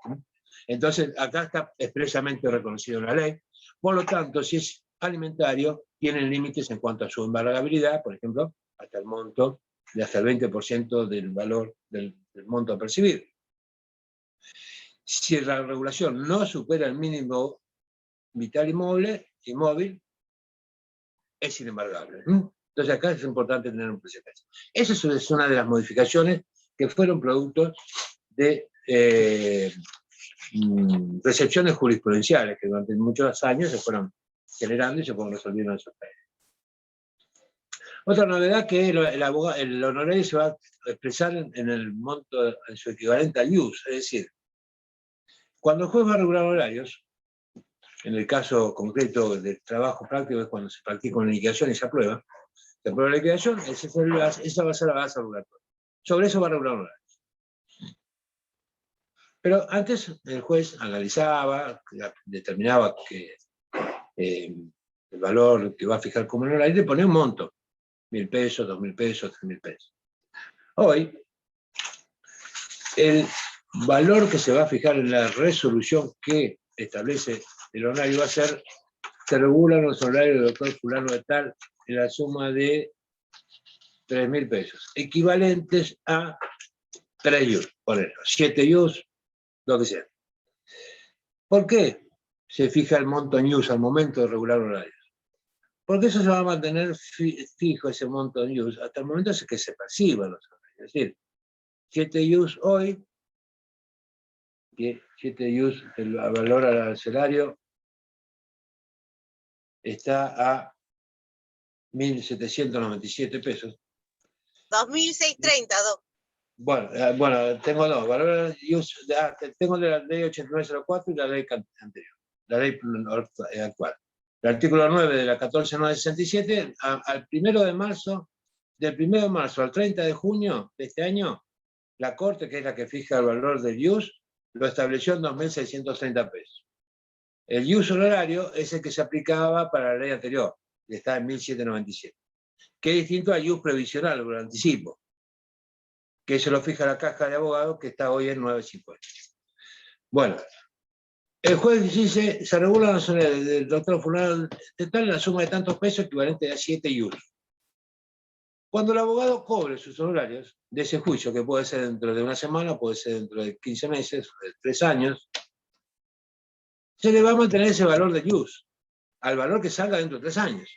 Entonces, acá está expresamente reconocido en la ley. Por lo tanto, si es alimentario, tienen límites en cuanto a su embargabilidad, por ejemplo, hasta el monto de hasta el 20% del valor del monto a percibir. Si la regulación no supera el mínimo vital inmóvil, es inembargable. Entonces acá es importante tener un precedente. Esa es una de las modificaciones que fueron producto de recepciones jurisprudenciales que durante muchos años se fueron generando y se fueron resolviendo en esos países. Otra novedad que el honorario se va a expresar en el monto, en su equivalente al IUS, es decir, cuando el juez va a regular horarios, en el caso concreto del trabajo práctico es cuando se practica una liquidación y se aprueba la liquidación, esa va a ser la base regulatoria. Sobre eso va a regular honorarios. Pero antes el juez analizaba, determinaba que el valor que va a fijar como honorario y le ponía un monto. 1.000 pesos, 2.000 pesos, 3.000 pesos. Hoy, el valor que se va a fijar en la resolución que establece el honorario va a ser, se regulan los honorarios del doctor fulano de tal en la suma de 3.000 pesos, equivalentes a 3 IUS, por ejemplo, 7 IUS, lo que sea. ¿Por qué se fija el monto en IUS al momento de regular horarios? Porque eso se va a mantener fijo, ese monto en IUS, hasta el momento en que se perciban los horarios. Es decir, 7 IUS hoy, 7 IUS, el valor al arancelario está a 1.797 pesos. 2.630, Bueno, tengo dos. Valor IUS, tengo de la ley 8904 y la ley anterior, la ley actual. El artículo 9 de la 14967, al 1 de marzo, del 1 de marzo al 30 de junio de este año, la Corte, que es la que fija el valor del IUS, lo estableció en 2.630 pesos. El IUS honorario es el que se aplicaba para la ley anterior, que está en 1.797, que es distinto al IUS previsional, por anticipo, que se lo fija la Caja de Abogados, que está hoy en 9.50. Bueno, el juez dice, se regula los honorarios del doctor fulano de tal, la suma de tantos pesos equivalente a 7 IUS. Cuando el abogado cobre sus honorarios de ese juicio, que puede ser dentro de una semana, puede ser dentro de 15 meses, de 3 años, se le va a mantener ese valor de IUS, al valor que salga dentro de 3 años.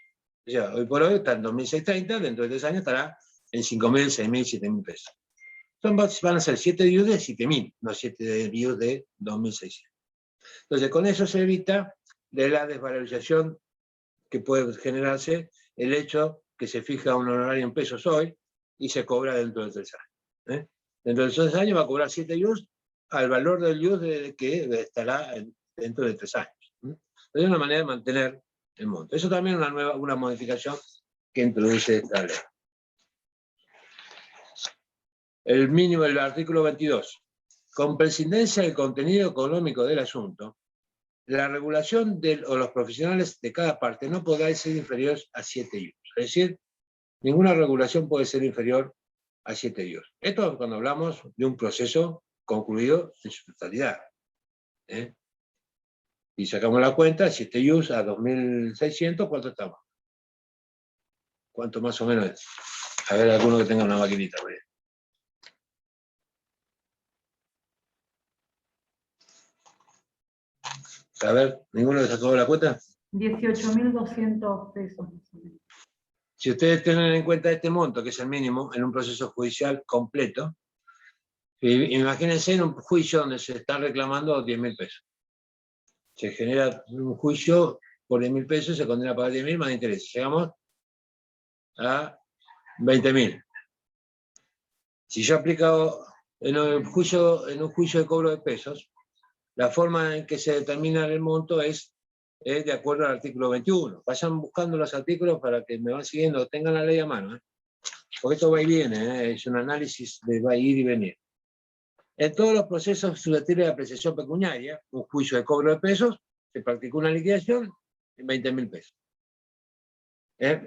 O sea, hoy por hoy está en 2.630, dentro de 3 años estará en 5.000, 6.000, 7.000 pesos. Entonces van a ser 7 IUS de 7.000, no 7 IUS de 2.600. Entonces, con eso se evita de la desvalorización que puede generarse el hecho que se fija un honorario en pesos hoy y se cobra dentro de 3 años. Dentro de 3 años va a cobrar 7 IUS al valor del IUS que estará dentro de 3 años. Es una manera de mantener el monto. Eso también es una modificación que introduce esta ley. El mínimo del artículo 22. Con prescindencia del contenido económico del asunto, la regulación o los profesionales de cada parte no podrá ser inferior a 7 IUS. Es decir, ninguna regulación puede ser inferior a 7 IUS. Esto es cuando hablamos de un proceso concluido en su totalidad. Y sacamos la cuenta, 7 IUS a 2.600, ¿cuánto estamos? ¿Cuánto más o menos es? A ver, alguno que tenga una maquinita. ¿Verdad? A ver, ¿ninguno le sacó la cuenta? 18.200 pesos. Si ustedes tienen en cuenta este monto, que es el mínimo, en un proceso judicial completo, imagínense en un juicio donde se están reclamando 10.000 pesos. Se genera un juicio por 10.000 pesos, se condena a pagar 10.000 más intereses. Llegamos a 20.000. Si yo aplico en un juicio de cobro de pesos, la forma en que se determina el monto es de acuerdo al artículo 21. Vayan buscando los artículos para que me van siguiendo, tengan la ley a mano. Porque esto va y viene, es un análisis de va a ir y venir. En todos los procesos susceptibles de apreciación pecuniaria, un juicio de cobro de pesos, se practicó una liquidación en 20.000 pesos.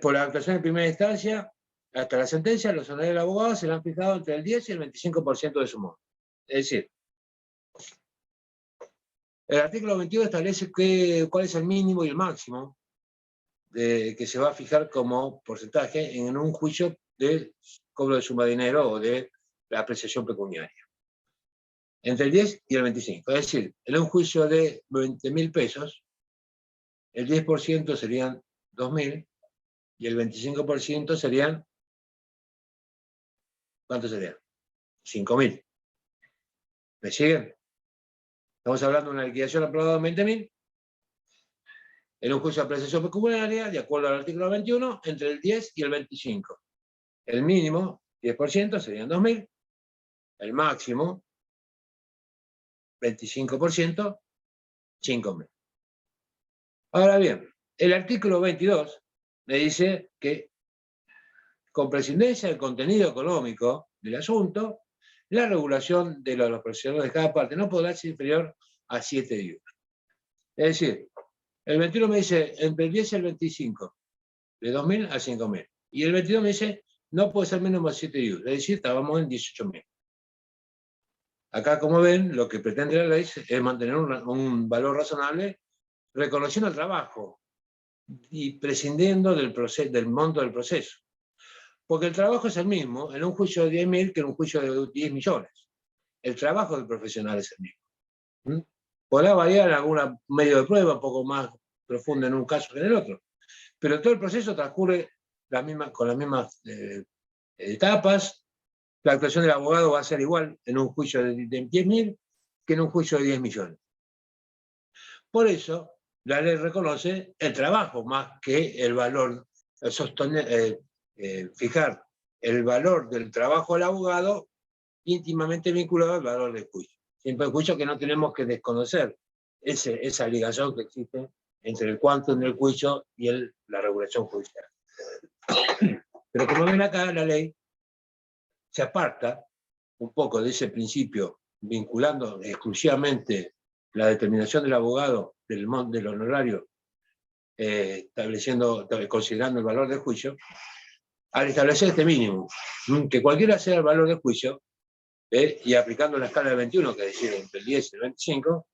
Por la actuación en primera instancia, hasta la sentencia, los honorarios del abogado se le han fijado entre el 10 y el 25% de su monto. Es decir, el artículo 22 establece cuál es el mínimo y el máximo que se va a fijar como porcentaje en un juicio de cobro de suma de dinero o de la apreciación pecuniaria. Entre el 10 y el 25. Es decir, en un juicio de 20.000 pesos, el 10% serían 2.000 y el 25% serían, ¿cuánto serían? 5.000. ¿Me siguen? Estamos hablando de una liquidación aprobada en 20.000. En un juicio de apreciación pecuniaria, de acuerdo al artículo 21, entre el 10 y el 25. El mínimo, 10%, serían 2.000. El máximo, 25%, 5.000. Ahora bien, el artículo 22 me dice que con prescindencia del contenido económico del asunto, la regulación de los profesionales de cada parte no podrá ser inferior a 7 IUs. Es decir, el 21 me dice entre el 10 y el 25, de 2.000 a 5.000. Y el 22 me dice no puede ser menos de 7 IUs, es decir, estábamos en 18.000. Acá, como ven, lo que pretende la ley es mantener un valor razonable, reconociendo el trabajo y prescindiendo del monto del proceso. Porque el trabajo es el mismo en un juicio de 10.000 que en un juicio de 10 millones. El trabajo del profesional es el mismo. Podrá variar algún medio de prueba un poco más profundo en un caso que en el otro, pero todo el proceso transcurre con las mismas etapas. La actuación del abogado va a ser igual en un juicio de 10.000 que en un juicio de 10 millones. Por eso, la ley reconoce el trabajo más que el valor, fijar el valor del trabajo del abogado íntimamente vinculado al valor del juicio. Siempre el juicio que no tenemos que desconocer esa ligación que existe entre el quantum del juicio y la regulación judicial. Pero como ven acá, la ley se aparta un poco de ese principio, vinculando exclusivamente la determinación del abogado del honorario, considerando el valor del juicio, al establecer este mínimo, que cualquiera sea el valor del juicio, y aplicando la escala de 21, que es decir, entre el 10 y el 25,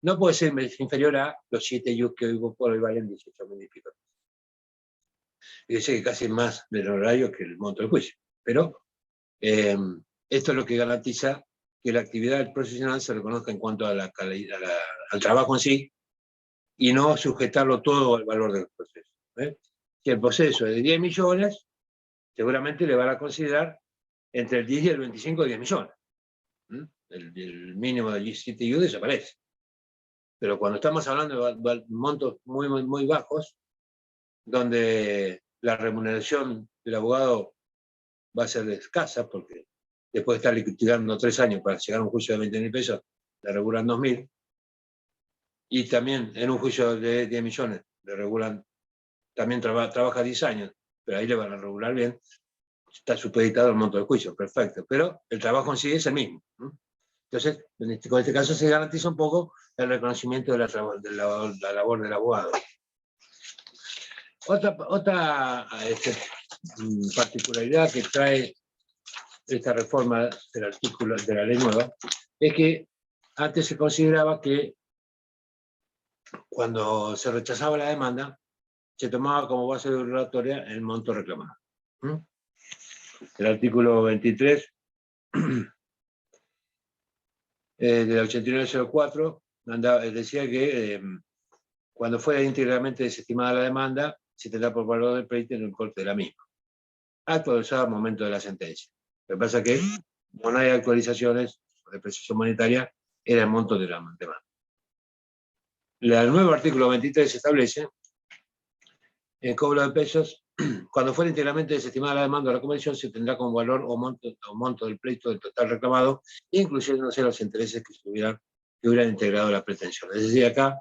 no puede ser inferior a los 7 IUs que hoy por hoy valen 18.000 y pico. Y dice que casi más del honorario que el monto del juicio. Pero esto es lo que garantiza que la actividad del profesional se reconozca en cuanto a al trabajo en sí, y no sujetarlo todo al valor del proceso. Si el proceso es de 10 millones, seguramente le van a considerar entre el 10 y el 25 de 10 millones. El mínimo del 7 IU desaparece. Pero cuando estamos hablando de montos muy, muy, muy bajos, donde la remuneración del abogado va a ser escasa, porque después de estar liquidando 3 años para llegar a un juicio de 20.000 pesos, le regulan 2.000, y también en un juicio de 10 millones, le regulan, también trabaja 10 años, pero ahí le van a regular bien, está supeditado al monto del juicio, perfecto, pero el trabajo en sí es el mismo. Entonces, con este caso se garantiza un poco el reconocimiento de la labor del abogado. Otra particularidad que trae esta reforma del artículo de la ley nueva es que antes se consideraba que cuando se rechazaba la demanda se tomaba como base obligatoria el monto reclamado. El artículo 23 del 8904 decía que cuando fuera íntegramente desestimada la demanda, se tendrá por valor del pleito en el corte de la misma, actualizado al momento de la sentencia. Lo que pasa es que, como no hay actualizaciones de precisión monetaria, era el monto de la demanda. El nuevo artículo 23 establece el cobro de pesos. Cuando fuera íntegramente desestimada la demanda de la convención, se tendrá como valor o monto del pleito del total reclamado, incluyéndose los intereses que hubieran integrado la pretensión. Es decir, acá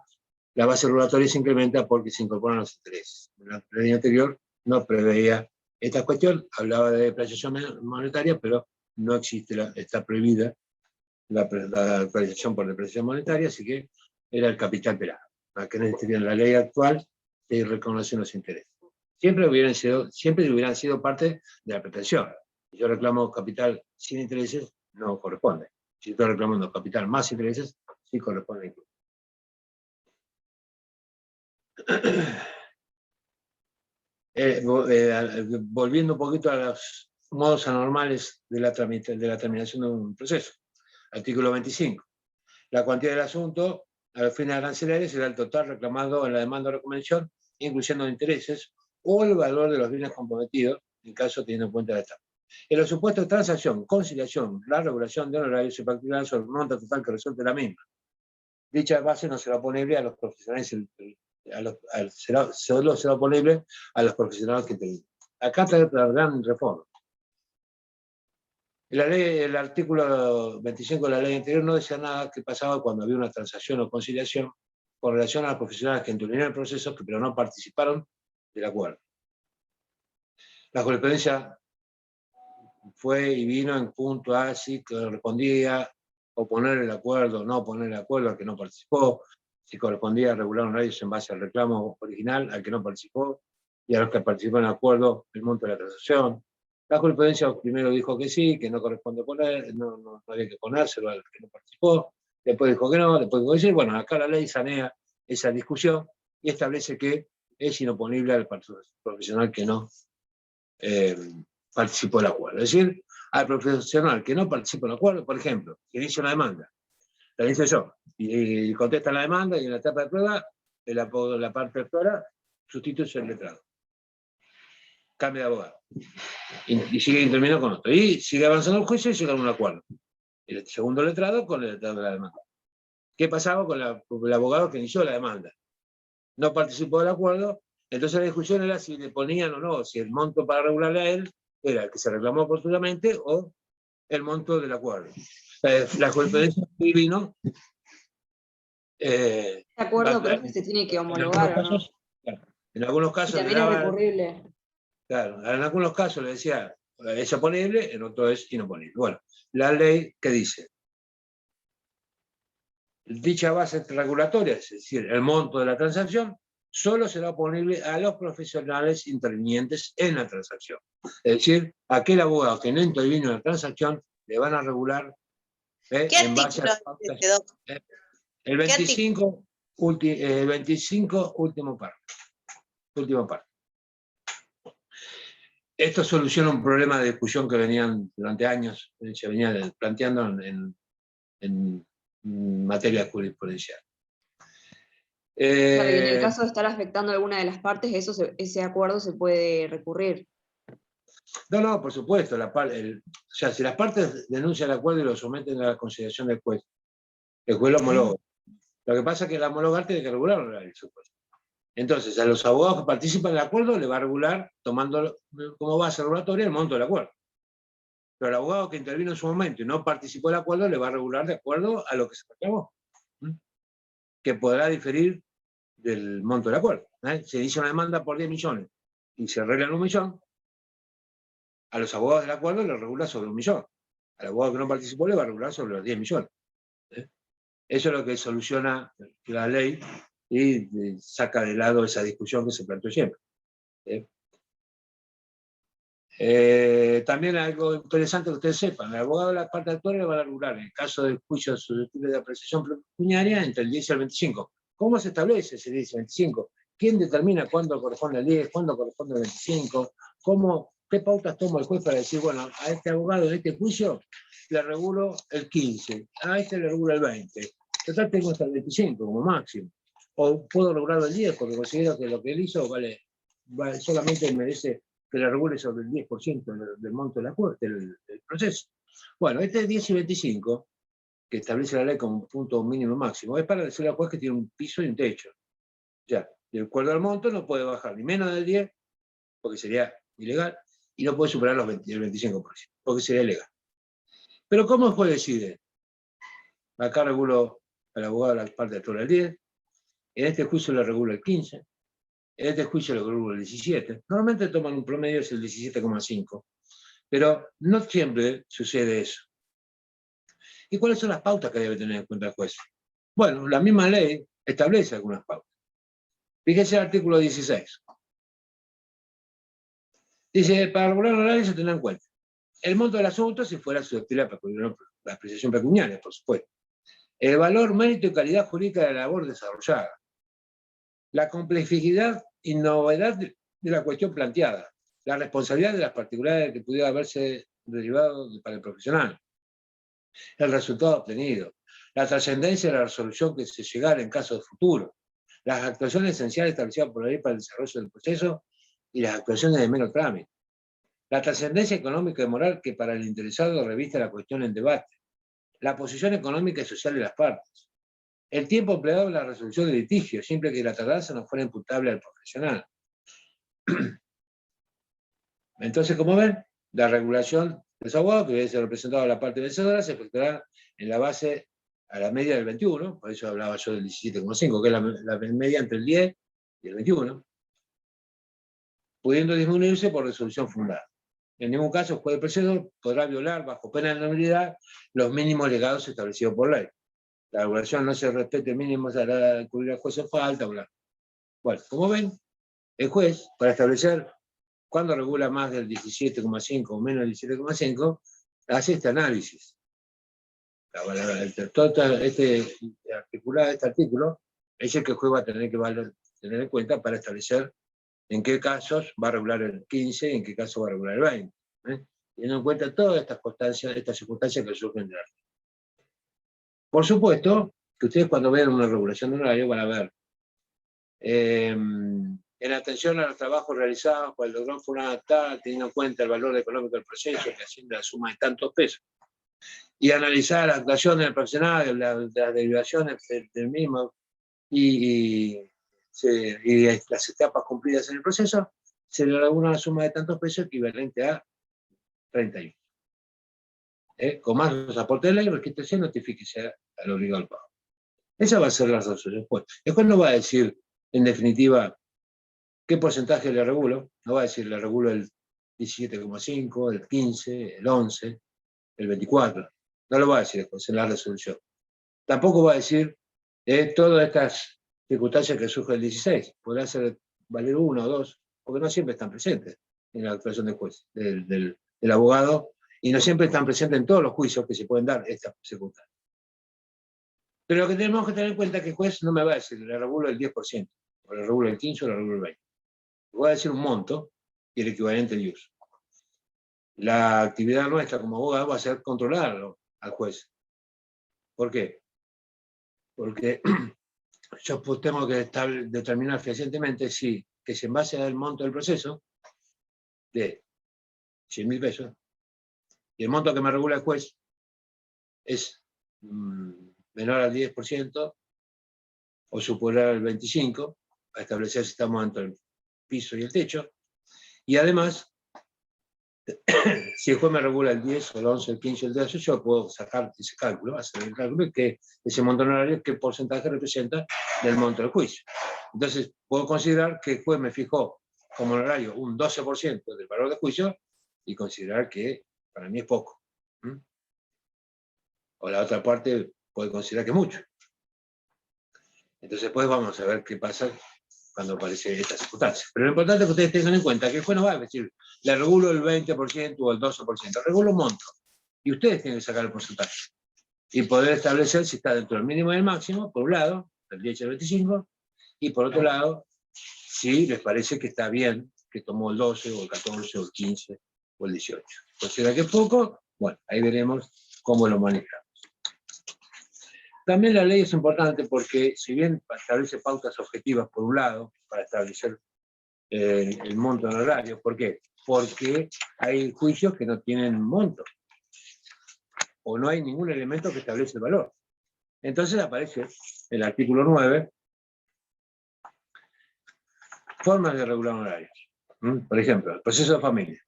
la base regulatoria se incrementa porque se incorporan los intereses. La ley anterior no preveía esta cuestión, hablaba de depreciación monetaria, pero no existe, está prohibida la actualización por depreciación monetaria, así que era el capital pelado. Acá en la ley actual se reconocen los intereses. Siempre hubieran sido parte de la pretensión. Si yo reclamo capital sin intereses, no corresponde. Si estoy reclamando capital más intereses, sí corresponde incluso. Volviendo un poquito a los modos anormales de la terminación de un proceso. Artículo 25. La cuantía del asunto, a los fines arancelarios, será el total reclamado en la demanda o recomendación, incluyendo intereses, o el valor de los bienes comprometidos, en caso teniendo en cuenta la etapa. En los supuestos de transacción, conciliación, la regulación de honorarios se practicará sobre el monto total que resulte la misma. Dicha base no será oponible a los profesionales, solo será oponible a los profesionales que intervienen. Acá está la gran reforma. El artículo 25 de la ley anterior no decía nada que pasaba cuando había una transacción o conciliación con relación a los profesionales que intervinieron en el proceso, pero no participaron del acuerdo. La jurisprudencia fue y vino en punto a si correspondía oponer el acuerdo, no oponer el acuerdo al que no participó, si correspondía regular horarios en base al reclamo original al que no participó, y a los que participó en el acuerdo el monto de la transacción. La jurisprudencia primero dijo que sí, que no corresponde poner, no había que ponérselo al que no participó, después dijo que no, después dijo que sí. Bueno, acá la ley sanea esa discusión y establece que es inoponible al profesional que no participó del acuerdo. Es decir, al profesional que no participó del acuerdo, por ejemplo, que inicia una demanda, la inicio yo, y contesta la demanda, y en la etapa de prueba, la parte actora sustituye el letrado. Cambia de abogado. Y sigue interviniendo con otro. Y sigue avanzando el juicio y llega a un acuerdo. El segundo letrado con el letrado de la demanda. ¿Qué pasaba con el abogado que inició la demanda? No participó del acuerdo, entonces la discusión era si le ponían o no, si el monto para regularle a él era el que se reclamó oportunamente o el monto del acuerdo. La jurisprudencia vino. ¿De acuerdo, profe, se tiene que homologar o no? En algunos casos. Y también es recurrible. Claro, en algunos casos le decía es oponible, en otros es inoponible. Bueno, la ley, ¿qué dice? Dicha base regulatoria, es decir, el monto de la transacción, solo será oponible a los profesionales intervinientes en la transacción. Es decir, aquel abogado que no intervino en la transacción le van a regular en base a el 25, último parte. Esto soluciona un problema de discusión que venían durante años, se venía planteando en materia jurisprudencial. Claro, y en el caso de estar afectando a alguna de las partes, ese acuerdo se puede recurrir. No, por supuesto. O sea, si las partes denuncian el acuerdo y lo someten a la consideración del juez, el juez lo homologa. Lo que pasa es que el homologar tiene que regularlo el supuesto. Entonces, a los abogados que participan del acuerdo le va a regular, tomando como base regulatoria, el monto del acuerdo. Pero el abogado que intervino en su momento y no participó del acuerdo le va a regular de acuerdo a lo que se reclamó, que podrá diferir del monto del acuerdo. Se dice una demanda por 10 millones y se arregla en 1 millón, a los abogados del acuerdo le regula sobre 1 millón. Al abogado que no participó le va a regular sobre los 10 millones. Eso es lo que soluciona la ley y saca de lado esa discusión que se planteó siempre. También algo interesante que ustedes sepan, el abogado de la parte actora le va a regular en el caso del juicio susceptible de apreciación pecuniaria entre el 10 y el 25. ¿Cómo se establece ese 10 y el 25? ¿Quién determina cuándo corresponde al 10, cuándo corresponde al 25? ¿Qué pautas toma el juez para decir, bueno, a este abogado en este juicio le regulo el 15, a este le regulo el 20? Total tengo hasta el 25 como máximo. O puedo regularlo el 10 porque considero que lo que él hizo solamente merece que le regule sobre el 10% del monto del acuerdo, del proceso. Bueno, este 10 y 25, que establece la ley como punto mínimo máximo, es para decirle al juez que tiene un piso y un techo. Ya, de acuerdo al monto no puede bajar ni menos del 10, porque sería ilegal, y no puede superar el 25%, porque sería ilegal. Pero ¿cómo el juez decide? Acá regulo al abogado de la parte actora el 10, en este juicio le regulo el 15, en este juicio le regulo el 17. Normalmente toman un promedio, es el 17,5, pero no siempre sucede eso. ¿Y cuáles son las pautas que debe tener en cuenta el juez? Bueno, la misma ley establece algunas pautas. Fíjese el artículo 16. Dice, para regular horarios se tendrá en cuenta el monto del asunto, si fuera susceptible a la apreciación pecuniaria, por supuesto. El valor, mérito y calidad jurídica de la labor desarrollada. La complejidad y novedad de la cuestión planteada. La responsabilidad de las particularidades que pudiera haberse derivado para el profesional. El resultado obtenido. La trascendencia de la resolución que se llegara en caso de futuro. Las actuaciones esenciales establecidas por la ley para el desarrollo del proceso y las actuaciones de mero trámite. La trascendencia económica y moral que para el interesado reviste la cuestión en debate. La posición económica y social de las partes. El tiempo empleado en la resolución del litigio, siempre que la tardanza no fuera imputable al profesional. Entonces, como ven, la regulación de los abogados, que debe ser representado a la parte vencedora, se efectuará en la base a la media del 21, por eso hablaba yo del 17,5, que es la media entre el 10 y el 21, pudiendo disminuirse por resolución fundada. En ningún caso el juez del proceso podrá violar bajo pena de nulidad los mínimos legados establecidos por ley. La regulación no se respete mínimos a la hora de incurrir al juez en falta, bla. Bueno, como ven, el juez, para establecer cuándo regula más del 17,5 o menos del 17,5, hace este análisis. Todo este artículo es el que el juez va a tener que tener en cuenta para establecer en qué casos va a regular el 15 y en qué caso va a regular el 20. Teniendo en cuenta todas estas circunstancias que surgen del artículo. Por supuesto que ustedes cuando vean una regulación de horario van a ver en atención a los trabajos realizados por el doctor fulano tal, teniendo en cuenta el valor económico del proceso que asciende a la suma de tantos pesos, y analizar las actuaciones del profesional, las derivaciones del mismo y las etapas cumplidas en el proceso, se le regula una suma de tantos pesos equivalente a 31. Con más los aportes de ley, requístese, notifíquese al obligado al pago. Esa va a ser la resolución. El juez no va a decir, en definitiva, qué porcentaje le regulo. No va a decir, le regulo el 17,5, el 15, el 11, el 24. No lo va a decir después en la resolución. Tampoco va a decir todas estas circunstancias que surgen el 16. Podrá ser valer 1 o 2, porque no siempre están presentes en la actuación del juez, del abogado, y no siempre están presentes en todos los juicios que se pueden dar estas circunstancias. Pero lo que tenemos que tener en cuenta es que el juez no me va a decir, le regulo el 10%, o le regulo el 15% o le regulo el 20%. Le voy a decir un monto y el equivalente en use. La actividad nuestra como abogado va a ser controlarlo al juez. ¿Por qué? Porque yo tengo que determinar fehacientemente si, que si en base al monto del proceso, de 100.000 pesos, y el monto que me regula el juez es menor al 10% o superior al 25%, a establecer si estamos entre el piso y el techo, y además, si el juez me regula el 10, el 11, el 15, el 18, yo puedo sacar ese cálculo, hacer el cálculo, que ese monto honorario, qué porcentaje representa del monto del juicio. Entonces, puedo considerar que el juez me fijó como honorario un 12% del valor del juicio y considerar que para mí es poco. O la otra parte puede considerar que es mucho. Entonces, pues vamos a ver qué pasa cuando aparece esta circunstancia. Pero lo importante es que ustedes tengan en cuenta que el juez no va a decir, le regulo el 20% o el 12%, regulo un monto. Y ustedes tienen que sacar el porcentaje. Y poder establecer si está dentro del mínimo y del máximo, por un lado, el 10 y el 25, y por otro lado, si les parece que está bien, que tomó el 12 o el 14 o el 15 o el 18. ¿Considera que es poco? Bueno, ahí veremos cómo lo manejamos. También la ley es importante porque, si bien establece pautas objetivas por un lado, para establecer el monto honorario, ¿por qué? Porque hay juicios que no tienen monto, o no hay ningún elemento que establece el valor. Entonces aparece el artículo 9, formas de regular honorarios. Por ejemplo, el proceso de familia.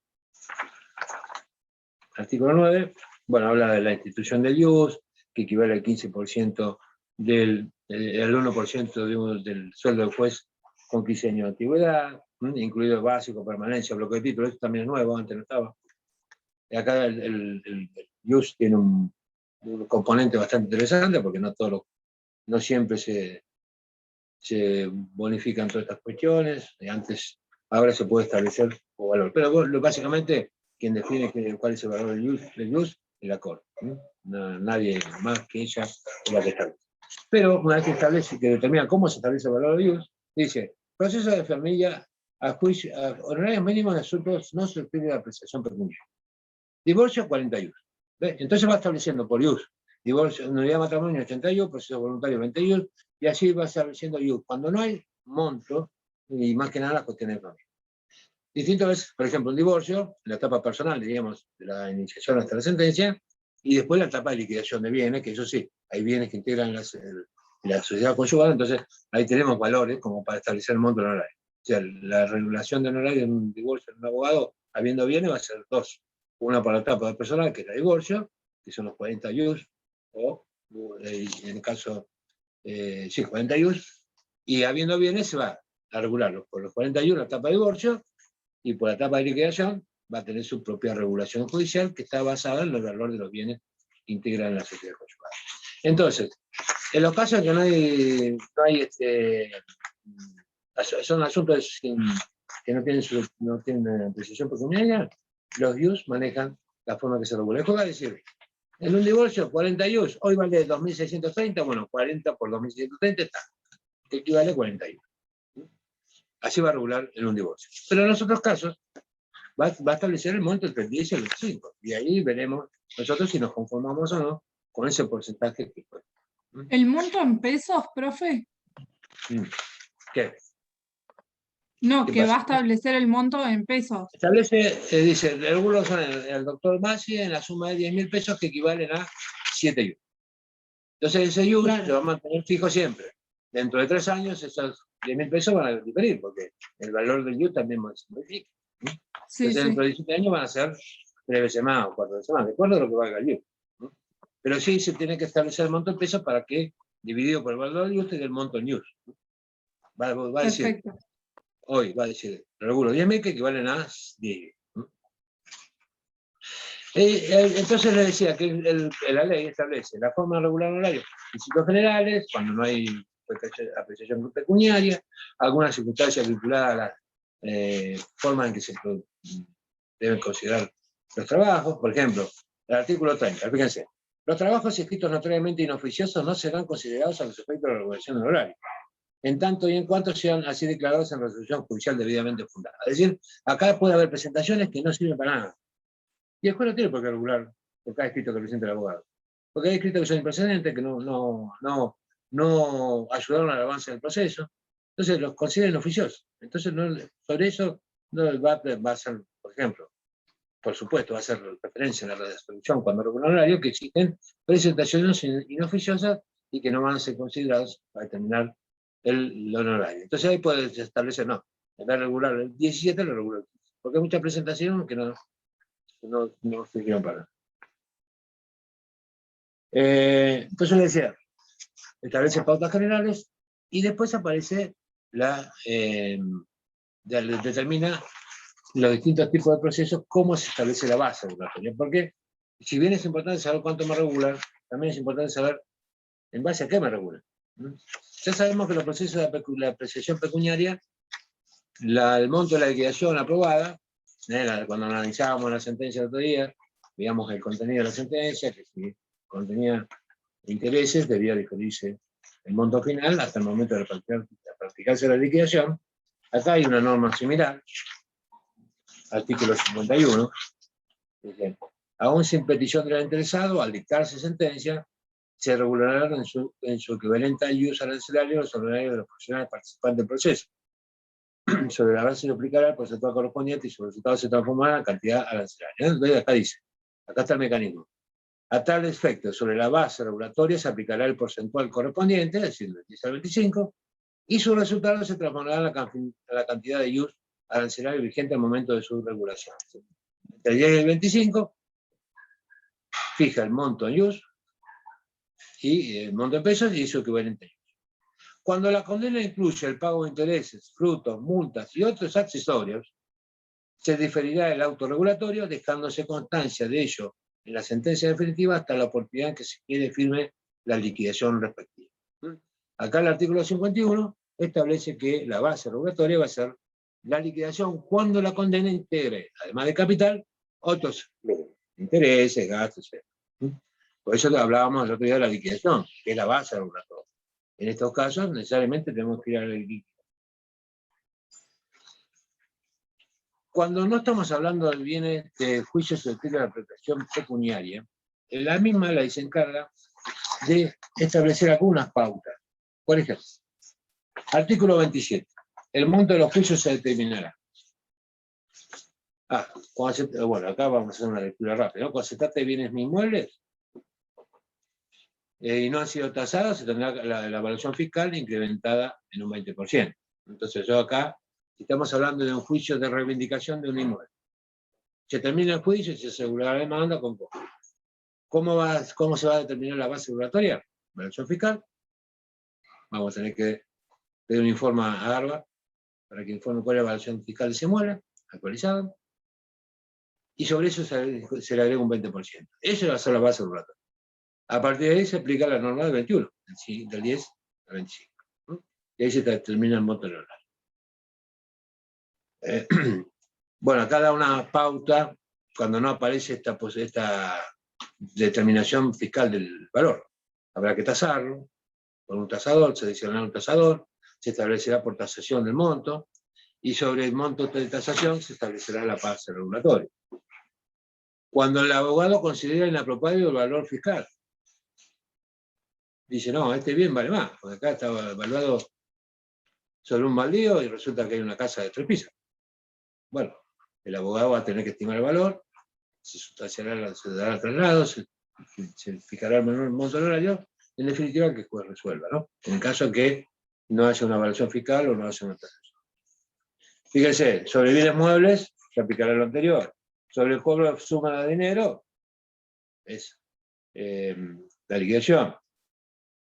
Artículo 9, bueno, habla de la institución del ius, que equivale al 15% el 1% del sueldo del juez con 15 años de antigüedad, incluido básico, permanencia, bloque de título. Esto también es nuevo, antes no estaba. Y acá el ius tiene un componente bastante interesante, porque no siempre se bonifican todas estas cuestiones. Ahora se puede establecer un valor. Pero básicamente, quien define cuál es el valor del ius es la Corte. Nadie más que ella es la que establece. Pero una vez que establece, que determina cómo se establece el valor del ius, dice, proceso de familia a honorarios mínimos de asuntos no se refiere a la apreciación pecuniaria. Divorcio, 41. Entonces va estableciendo por ius. Divorcio, nulidad de matrimonio, 81, proceso voluntario, 21, y así va estableciendo ius. Cuando no hay monto, y más que nada las cuestiones de familia. Distinto es, por ejemplo, un divorcio, la etapa personal, diríamos, de la iniciación hasta la sentencia, y después la etapa de liquidación de bienes, que eso sí, hay bienes que integran la sociedad conyugal, entonces ahí tenemos valores como para establecer el monto de honorario. O sea, la regulación de honorario en un divorcio de un abogado, habiendo bienes, va a ser dos. Una para la etapa personal, que es el divorcio, que son los 40 ius, o en el caso, 40 ius, y habiendo bienes se va a regularlos por los 40 ius, la etapa de divorcio, y por la etapa de liquidación, va a tener su propia regulación judicial que está basada en el valor de los bienes que integran la sociedad conyugal. Entonces, en los casos que son asuntos que no tienen precisión pecuniaria, los ius manejan la forma que se regula. Esto va a decir, en un divorcio, 40 ius, hoy vale 2.630, bueno, 40 por 2.630 está, que equivale a 41. Así va a regular en un divorcio. Pero en los otros casos, va a establecer el monto entre el 10 y el 25. Y ahí veremos nosotros si nos conformamos o no con ese porcentaje que fue. ¿El monto en pesos, profe? ¿Qué? No, ¿Qué que va a pasa? establecer el monto en pesos. Establece, dice, el regulo son el doctor Masi en la suma de 10.000 pesos que equivalen a 7 ius. Entonces ese ius se va a mantener fijo siempre. Dentro de 3 años esos 10.000 pesos van a diferir, porque el valor del ius también se modifica. Sí, Entonces dentro de 17 años van a ser 3 veces más o 4 veces más, de acuerdo a lo que valga el ius. Pero sí se tiene que establecer el monto en pesos para que, dividido por el valor del ius, te dé el monto en ius. Va a decir, Perfecto. hoy va a decir, regulo 10.000 que equivalen a 10. Entonces le decía que la ley establece la forma de regular horarios, principios generales, cuando no hay apreciación pecuniaria, algunas circunstancias vinculadas a la forma en que se deben considerar los trabajos. Por ejemplo, el artículo 30, fíjense, los trabajos escritos notoriamente inoficiosos no serán considerados a los efectos de la regulación del horario, en tanto y en cuanto sean así declarados en resolución judicial debidamente fundada. Es decir, acá puede haber presentaciones que no sirven para nada. Y el juez no tiene por qué regular por cada escrito que presente el abogado. Porque hay escritos que son improcedentes, que no ayudaron al avance del proceso. Entonces los consideran oficiosos. Entonces sobre eso no va a ser, por ejemplo, por supuesto, va a ser referencia en la resolución cuando regula el horario que existen presentaciones inoficiosas y que no van a ser considerados para determinar el honorario. Entonces ahí puede establecer, no, en vez de regular el 17, lo regula el 15. Porque hay mucha presentación que no sirvieron para nada. Entonces le decía, establece pautas generales y después aparece determina los distintos tipos de procesos, cómo se establece la base regulatoria. Porque si bien es importante saber cuánto me regulan, también es importante saber en base a qué me regulan. Ya sabemos que los procesos de la apreciación pecuniaria, el monto de la liquidación aprobada, cuando analizábamos la sentencia el otro día, veíamos el contenido de la sentencia, que si contenía intereses, debía diferirse el monto final hasta el momento de practicarse la liquidación. Acá hay una norma similar, artículo 51, aún sin petición del interesado, al dictarse sentencia, se regularán en su equivalente al ius arancelario los honorarios de los profesionales participantes del proceso. Sobre la base se aplicará el porcentaje correspondiente y su resultado se transformará en cantidad arancelaria. Entonces acá dice, acá está el mecanismo. A tal efecto, sobre la base regulatoria se aplicará el porcentual correspondiente, es decir, del 10 al 25, y su resultado se transformará en la cantidad de ius arancelario vigente al momento de su regulación. Entre el 10 y el 25, fija el monto en ius, y el monto en pesos y su equivalente en ius. Cuando la condena incluye el pago de intereses, frutos, multas y otros accesorios, se diferirá el auto regulatorio, dejándose constancia de ello en la sentencia definitiva hasta la oportunidad en que se quede firme la liquidación respectiva. Acá el artículo 51 establece que la base regulatoria va a ser la liquidación cuando la condena integre, además de capital, otros intereses, gastos, etc. Por eso hablábamos el otro día de la liquidación, que es la base regulatoria. En estos casos, necesariamente tenemos que ir a la liquidación. Cuando no estamos hablando de bienes de juicios sobre la protección pecuniaria, la misma ley se encarga de establecer algunas pautas. Por ejemplo, artículo 27. El monto de los juicios se determinará. Bueno, acá vamos a hacer una lectura rápida, ¿no? Cuando se trata de bienes inmuebles y no han sido tasados, se tendrá la evaluación fiscal incrementada en un 20%. Entonces yo acá, si estamos hablando de un juicio de reivindicación de un inmueble, se termina el juicio y se asegurará la demanda con costos. ¿Cómo se va a determinar la base regulatoria? Evaluación fiscal. Vamos a tener que pedir un informe a ARBA para que informe cuál es la evaluación fiscal de ese inmueble, actualizado. y sobre eso se le agrega un 20%. Eso va a ser la base del relator. A partir de ahí se aplica la norma del 21, del 10 al 25. ¿no? Y ahí se termina el monto del horario. Bueno, acá da una pauta cuando no aparece esta determinación fiscal del valor. Habrá que tasarlo con un tasador, se adicionará un tasador, se establecerá por tasación del monto, y sobre el monto de tasación se establecerá la base regulatoria. Cuando el abogado considera inapropiado el valor fiscal, dice, no, este bien vale más, porque acá estaba evaluado sobre un baldío y resulta que hay una casa de 3 pisos. Bueno, el abogado va a tener que estimar el valor, se sustanciará, se dará traslado, se fijará el menor monto horario, en definitiva que el juez resuelva, ¿no? En caso que no haya una evaluación fiscal o no haya una tasación. Fíjense, sobre bienes muebles, se aplicará lo anterior. Sobre el cobro de suma de dinero, es la liquidación.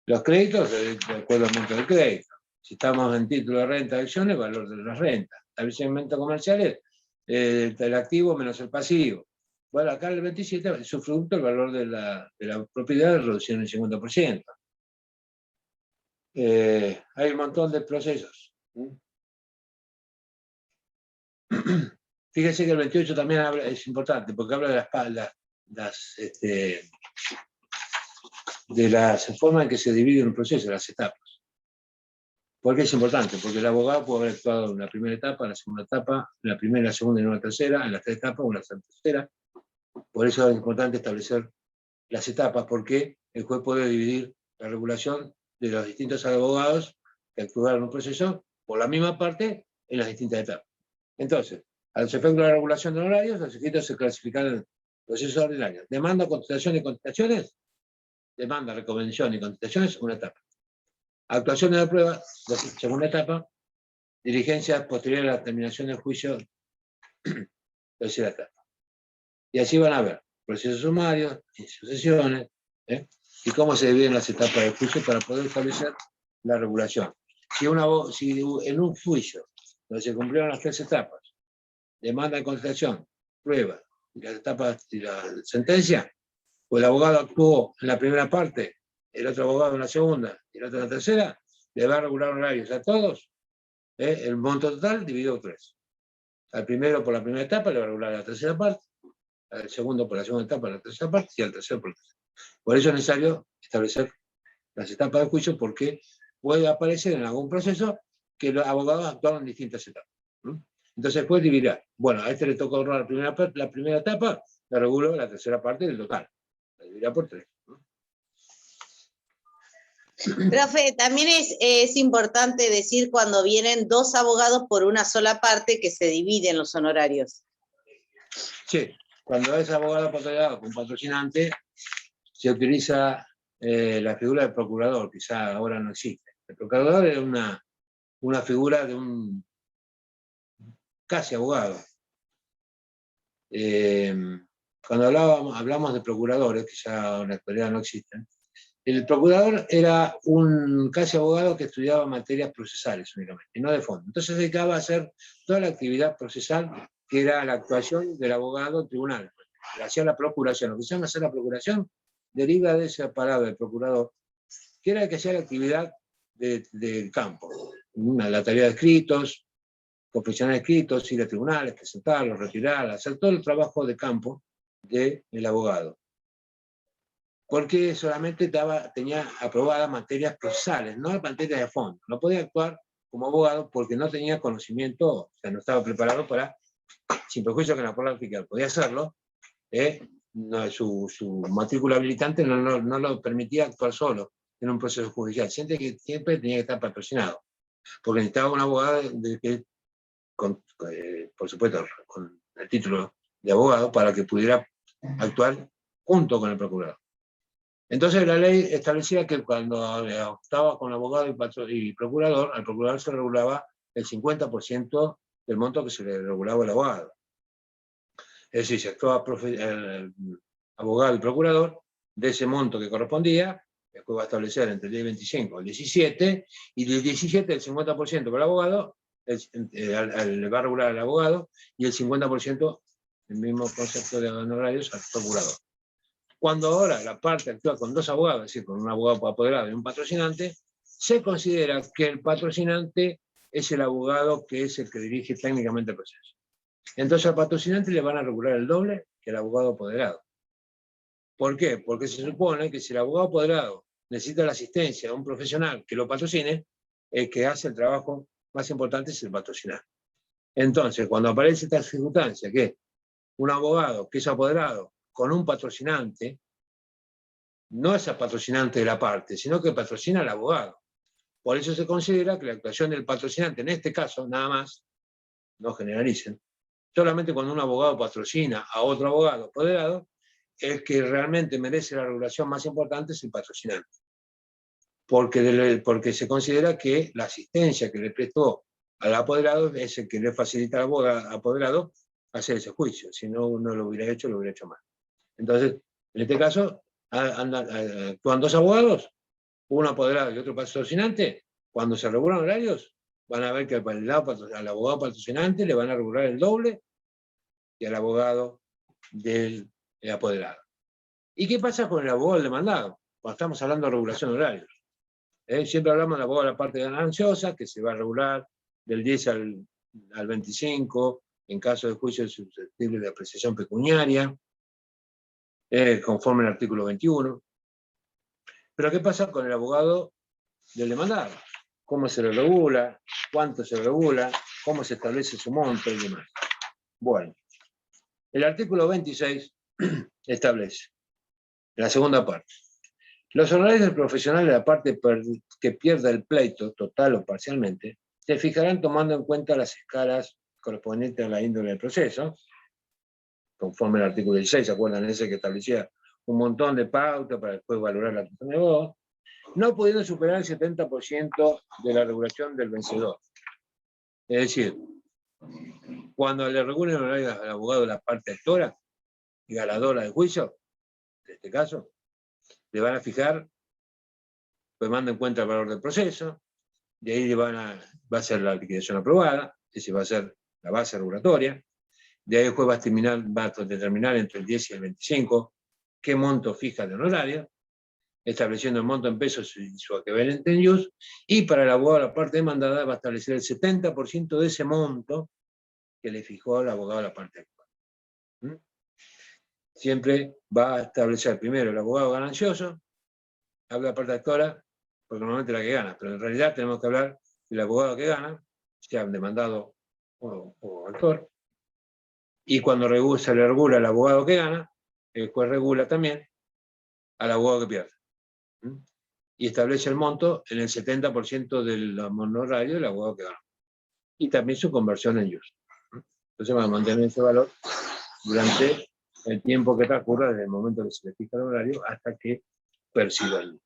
Los créditos, de acuerdo al monto del crédito. Si estamos en título de renta de acciones, valor de las rentas. Establecimientos comerciales, el activo menos el pasivo. Bueno, acá el 27 es su producto, el valor de la propiedad reducido en el 50%. Hay un montón de procesos. Fíjense que el 28 también es importante, porque habla de las formas en que se divide un proceso, las etapas. ¿Por qué es importante? Porque el abogado puede haber actuado en la primera etapa, en la segunda etapa, en la primera, la segunda y no la tercera, en las 3 etapas o en la tercera. Por eso es importante establecer las etapas, porque el juez puede dividir la regulación de los distintos abogados que actuaron en un proceso por la misma parte en las distintas etapas. Entonces, a los efectos de la regulación de horarios, los escritos se clasifican en procesos ordinarios. Demanda, contestación y contestaciones. Demanda, recomendación y contestaciones, una etapa. Actuación de la prueba, segunda etapa. Diligencia posterior a la terminación del juicio, tercera etapa. Y así van a ver procesos sumarios, sucesiones, y cómo se dividen las etapas del juicio para poder establecer la regulación. Si en un juicio donde se cumplieron las 3 etapas, demanda de contestación, prueba, y las etapas y la sentencia, pues el abogado actuó en la primera parte, el otro abogado en la segunda y el otro en la tercera, le va a regular horarios a todos, el monto total dividido por 3. Al primero por la primera etapa le va a regular la tercera parte, al segundo por la segunda etapa la tercera parte y al tercero por la tercera. Por eso es necesario establecer las etapas del juicio, porque puede aparecer en algún proceso que los abogados actuaron en distintas etapas. Entonces después dividirá, bueno, a este le tocó ahorrar la primera etapa, le reguló la tercera parte del total. La dividirá por 3. Profe, también es importante decir cuando vienen 2 abogados por una sola parte que se dividen los honorarios. Sí, cuando es abogado patrocinado con patrocinante, se utiliza la figura del procurador, quizá ahora no existe. El procurador es una figura de un casi abogado. Cuando hablamos de procuradores, que ya en la actualidad no existen, el procurador era un casi abogado que estudiaba materias procesales únicamente, no de fondo. Entonces se dedicaba a hacer toda la actividad procesal, que era la actuación del abogado en tribunal. Hacía la procuración. Lo que se llama hacer la procuración deriva de esa palabra del procurador, que era el que hacía la actividad del campo. La tarea de escritos, confeccionar escritos, ir a tribunales, presentarlos, retirarlos, hacer todo el trabajo de campo del abogado. Porque solamente tenía aprobadas materias procesales, no materias de fondo. No podía actuar como abogado porque no tenía conocimiento, o sea, no estaba preparado para, sin perjuicio que en la práctica podía hacerlo, su matrícula habilitante no lo permitía actuar solo en un proceso judicial. Siempre tenía que estar patrocinado, porque necesitaba un abogado por supuesto, con el título de abogado para que pudiera actuar junto con el procurador. Entonces la ley establecía que cuando estaba con abogado y procurador, al procurador se regulaba el 50% del monto que se le regulaba al abogado. Es decir, si actuaba el abogado y procurador, de ese monto que correspondía, después va a establecer entre el 25 al 17, y del 17 el 50% para el abogado, le va a regular al abogado, y el 50% el mismo concepto de honorarios al procurador. Cuando ahora la parte actúa con dos abogados, es decir, con un abogado apoderado y un patrocinante, se considera que el patrocinante es el abogado que es el que dirige técnicamente el proceso. Entonces al patrocinante le van a regular el doble que el abogado apoderado. ¿Por qué? Porque se supone que si el abogado apoderado necesita la asistencia de un profesional que lo patrocine, el que hace el trabajo más importante es el patrocinante. Entonces, cuando aparece esta circunstancia, que un abogado que es apoderado con un patrocinante, no es el patrocinante de la parte, sino que patrocina al abogado. Por eso se considera que la actuación del patrocinante, en este caso, nada más, no generalicen, solamente cuando un abogado patrocina a otro abogado apoderado, el que realmente merece la regulación más importante es el patrocinante. Porque se considera que la asistencia que le prestó al apoderado es el que le facilita al apoderado hacer ese juicio. Si no, no lo hubiera hecho mal. Entonces, en este caso, actúan dos abogados, uno apoderado y otro patrocinante. Cuando se regulan horarios, van a ver que al abogado patrocinante le van a regular el doble que al abogado del apoderado. ¿Y qué pasa con el abogado del demandado? Cuando estamos hablando de regulación de horarios. Siempre hablamos del abogado de la parte gananciosa, que se va a regular del 10 al 25, en caso de juicio susceptible de apreciación pecuniaria, conforme al artículo 21. Pero ¿qué pasa con el abogado del demandado? ¿Cómo se lo regula? ¿Cuánto se regula? ¿Cómo se establece su monto y demás? Bueno, el artículo 26 establece, en la segunda parte, los honorarios del profesional de la parte que pierda el pleito, total o parcialmente, se fijarán tomando en cuenta las escalas correspondientes a la índole del proceso, conforme al artículo 16, ¿se acuerdan? Ese que establecía un montón de pautas para después valorar la actuación de voz, no pudiendo superar el 70% de la regulación del vencedor. Es decir, cuando le regulen el horario al abogado de la parte actora y ganadora del juicio, en este caso, le van a fijar, tomando en cuenta el valor del proceso, de ahí va a ser la liquidación aprobada, esa va a ser la base regulatoria, de ahí después va a determinar entre el 10 y el 25 qué monto fija de honorario, estableciendo el monto en pesos y su equivalente en use, y para el abogado de la parte demandada va a establecer el 70% de ese monto que le fijó al abogado de la parte actual. Siempre va a establecer primero el abogado ganancioso, habla de la parte actora, porque normalmente es la que gana, pero en realidad tenemos que hablar del abogado que gana, sea demandado o actor, y cuando se le regula al abogado que gana, el juez regula también al abogado que pierde. Y establece el monto en el 70% del honorario del abogado que gana. Y también su conversión en use. Entonces va a mantener ese valor durante el tiempo que transcurra desde el momento que se le fija el horario hasta que perciba el.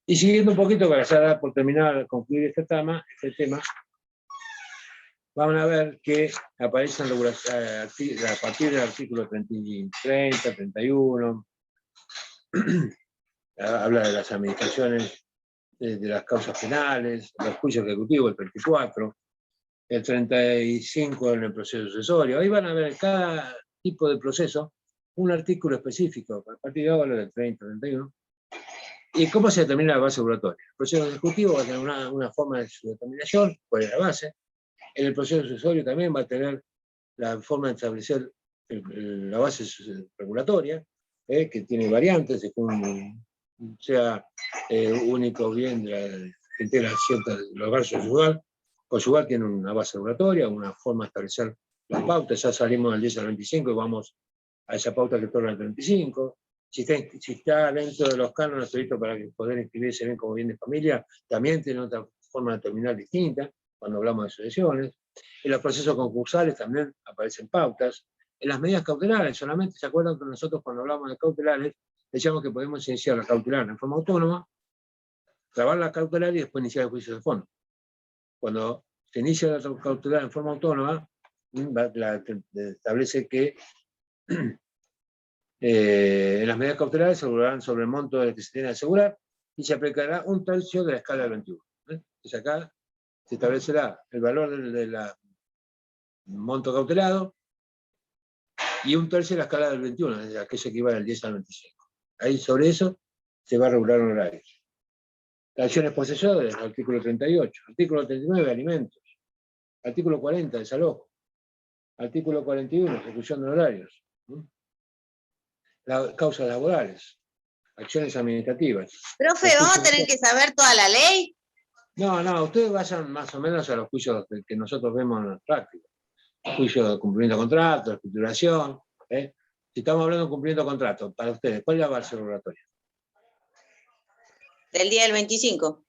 Y siguiendo un poquito, para ya por terminar, concluir este tema, van a ver que aparecen a partir del artículo 30, 31, habla de las administraciones de las causas penales, los juicios ejecutivos, el 34, el 35 en el proceso sucesorio. Ahí van a ver en cada tipo de proceso un artículo específico, a partir de ahora del 30, 31, y cómo se determina la base regulatoria. El proceso ejecutivo va a tener una forma de su determinación, cuál es la base. En el proceso sucesorio también va a tener la forma de establecer la base regulatoria, que tiene variantes, según sea único o bien que integra los versos conyugal tiene una base regulatoria, una forma de establecer las pautas. Ya salimos del 10 al 25 y vamos a esa pauta que torna al 35. Si está dentro de los cánones previstos para poder inscribirse bien como bien de familia, también tiene otra forma de determinar distinta cuando hablamos de sucesiones. En los procesos concursales también aparecen pautas. En las medidas cautelares, solamente se acuerdan que nosotros cuando hablamos de cautelares, decíamos que podemos iniciar la cautelar en forma autónoma, trabar la cautelar y después iniciar el juicio de fondo. Cuando se inicia la cautelar en forma autónoma, establece que en las medidas cautelares se regularán sobre el monto del que se tiene que asegurar y se aplicará un tercio de la escala del 21. Entonces acá se establecerá el valor del monto cautelado, y 1/3 de la escala del 21, es aquella que iba del 10 al 25. Ahí sobre eso se va a regular horarios. Acciones posesoras, artículo 38. Artículo 39, alimentos. Artículo 40, desalojo. Artículo 41, ejecución de horarios. Causas laborales. Acciones administrativas. Profe, ¿vamos a tener que saber toda la ley? No, ustedes vayan más o menos a los juicios que nosotros vemos en la práctica. Juicio de cumplimiento de contrato, escrituración. Si estamos hablando de cumplimiento de contrato, para ustedes, ¿cuál es la base regulatoria? Del día del 25.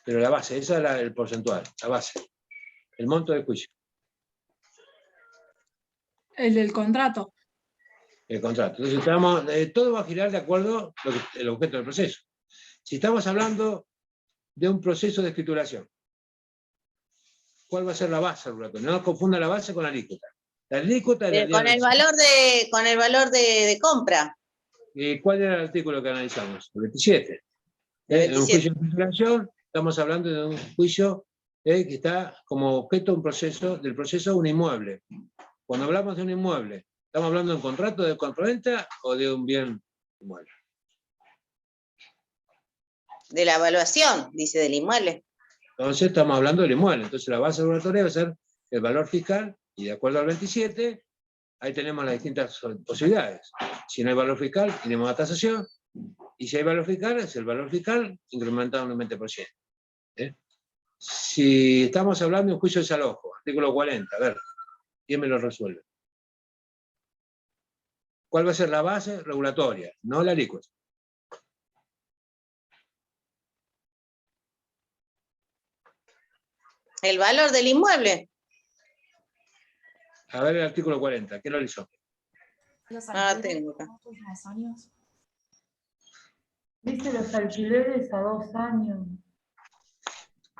Pero la base, esa es el porcentual, la base. El monto del juicio. El del contrato. El contrato. Entonces, todo va a girar de acuerdo al objeto del proceso. Si estamos hablando de un proceso de escrituración, ¿cuál va a ser la base regulatoria? No confunda la base con la alícuota. La alícuota es con el valor de compra. ¿Cuál era el artículo que analizamos? El 27. En un juicio de escrituración estamos hablando de un juicio que está como objeto del proceso un inmueble. Cuando hablamos de un inmueble, ¿estamos hablando de un contrato de compraventa o de un bien inmueble? De la evaluación, dice, del inmueble. Entonces estamos hablando del inmueble. Entonces la base regulatoria va a ser el valor fiscal, y de acuerdo al 27, ahí tenemos las distintas posibilidades. Si no hay valor fiscal, tenemos la tasación, y si hay valor fiscal, es el valor fiscal incrementado en un 20%. Si estamos hablando de un juicio de desalojo, artículo 40, a ver, ¿quién me lo resuelve? ¿Cuál va a ser la base regulatoria? No la alícuota. El valor del inmueble. A ver el artículo 40, ¿qué lo hizo? Tengo acá. Dice los alquileres a 2 años.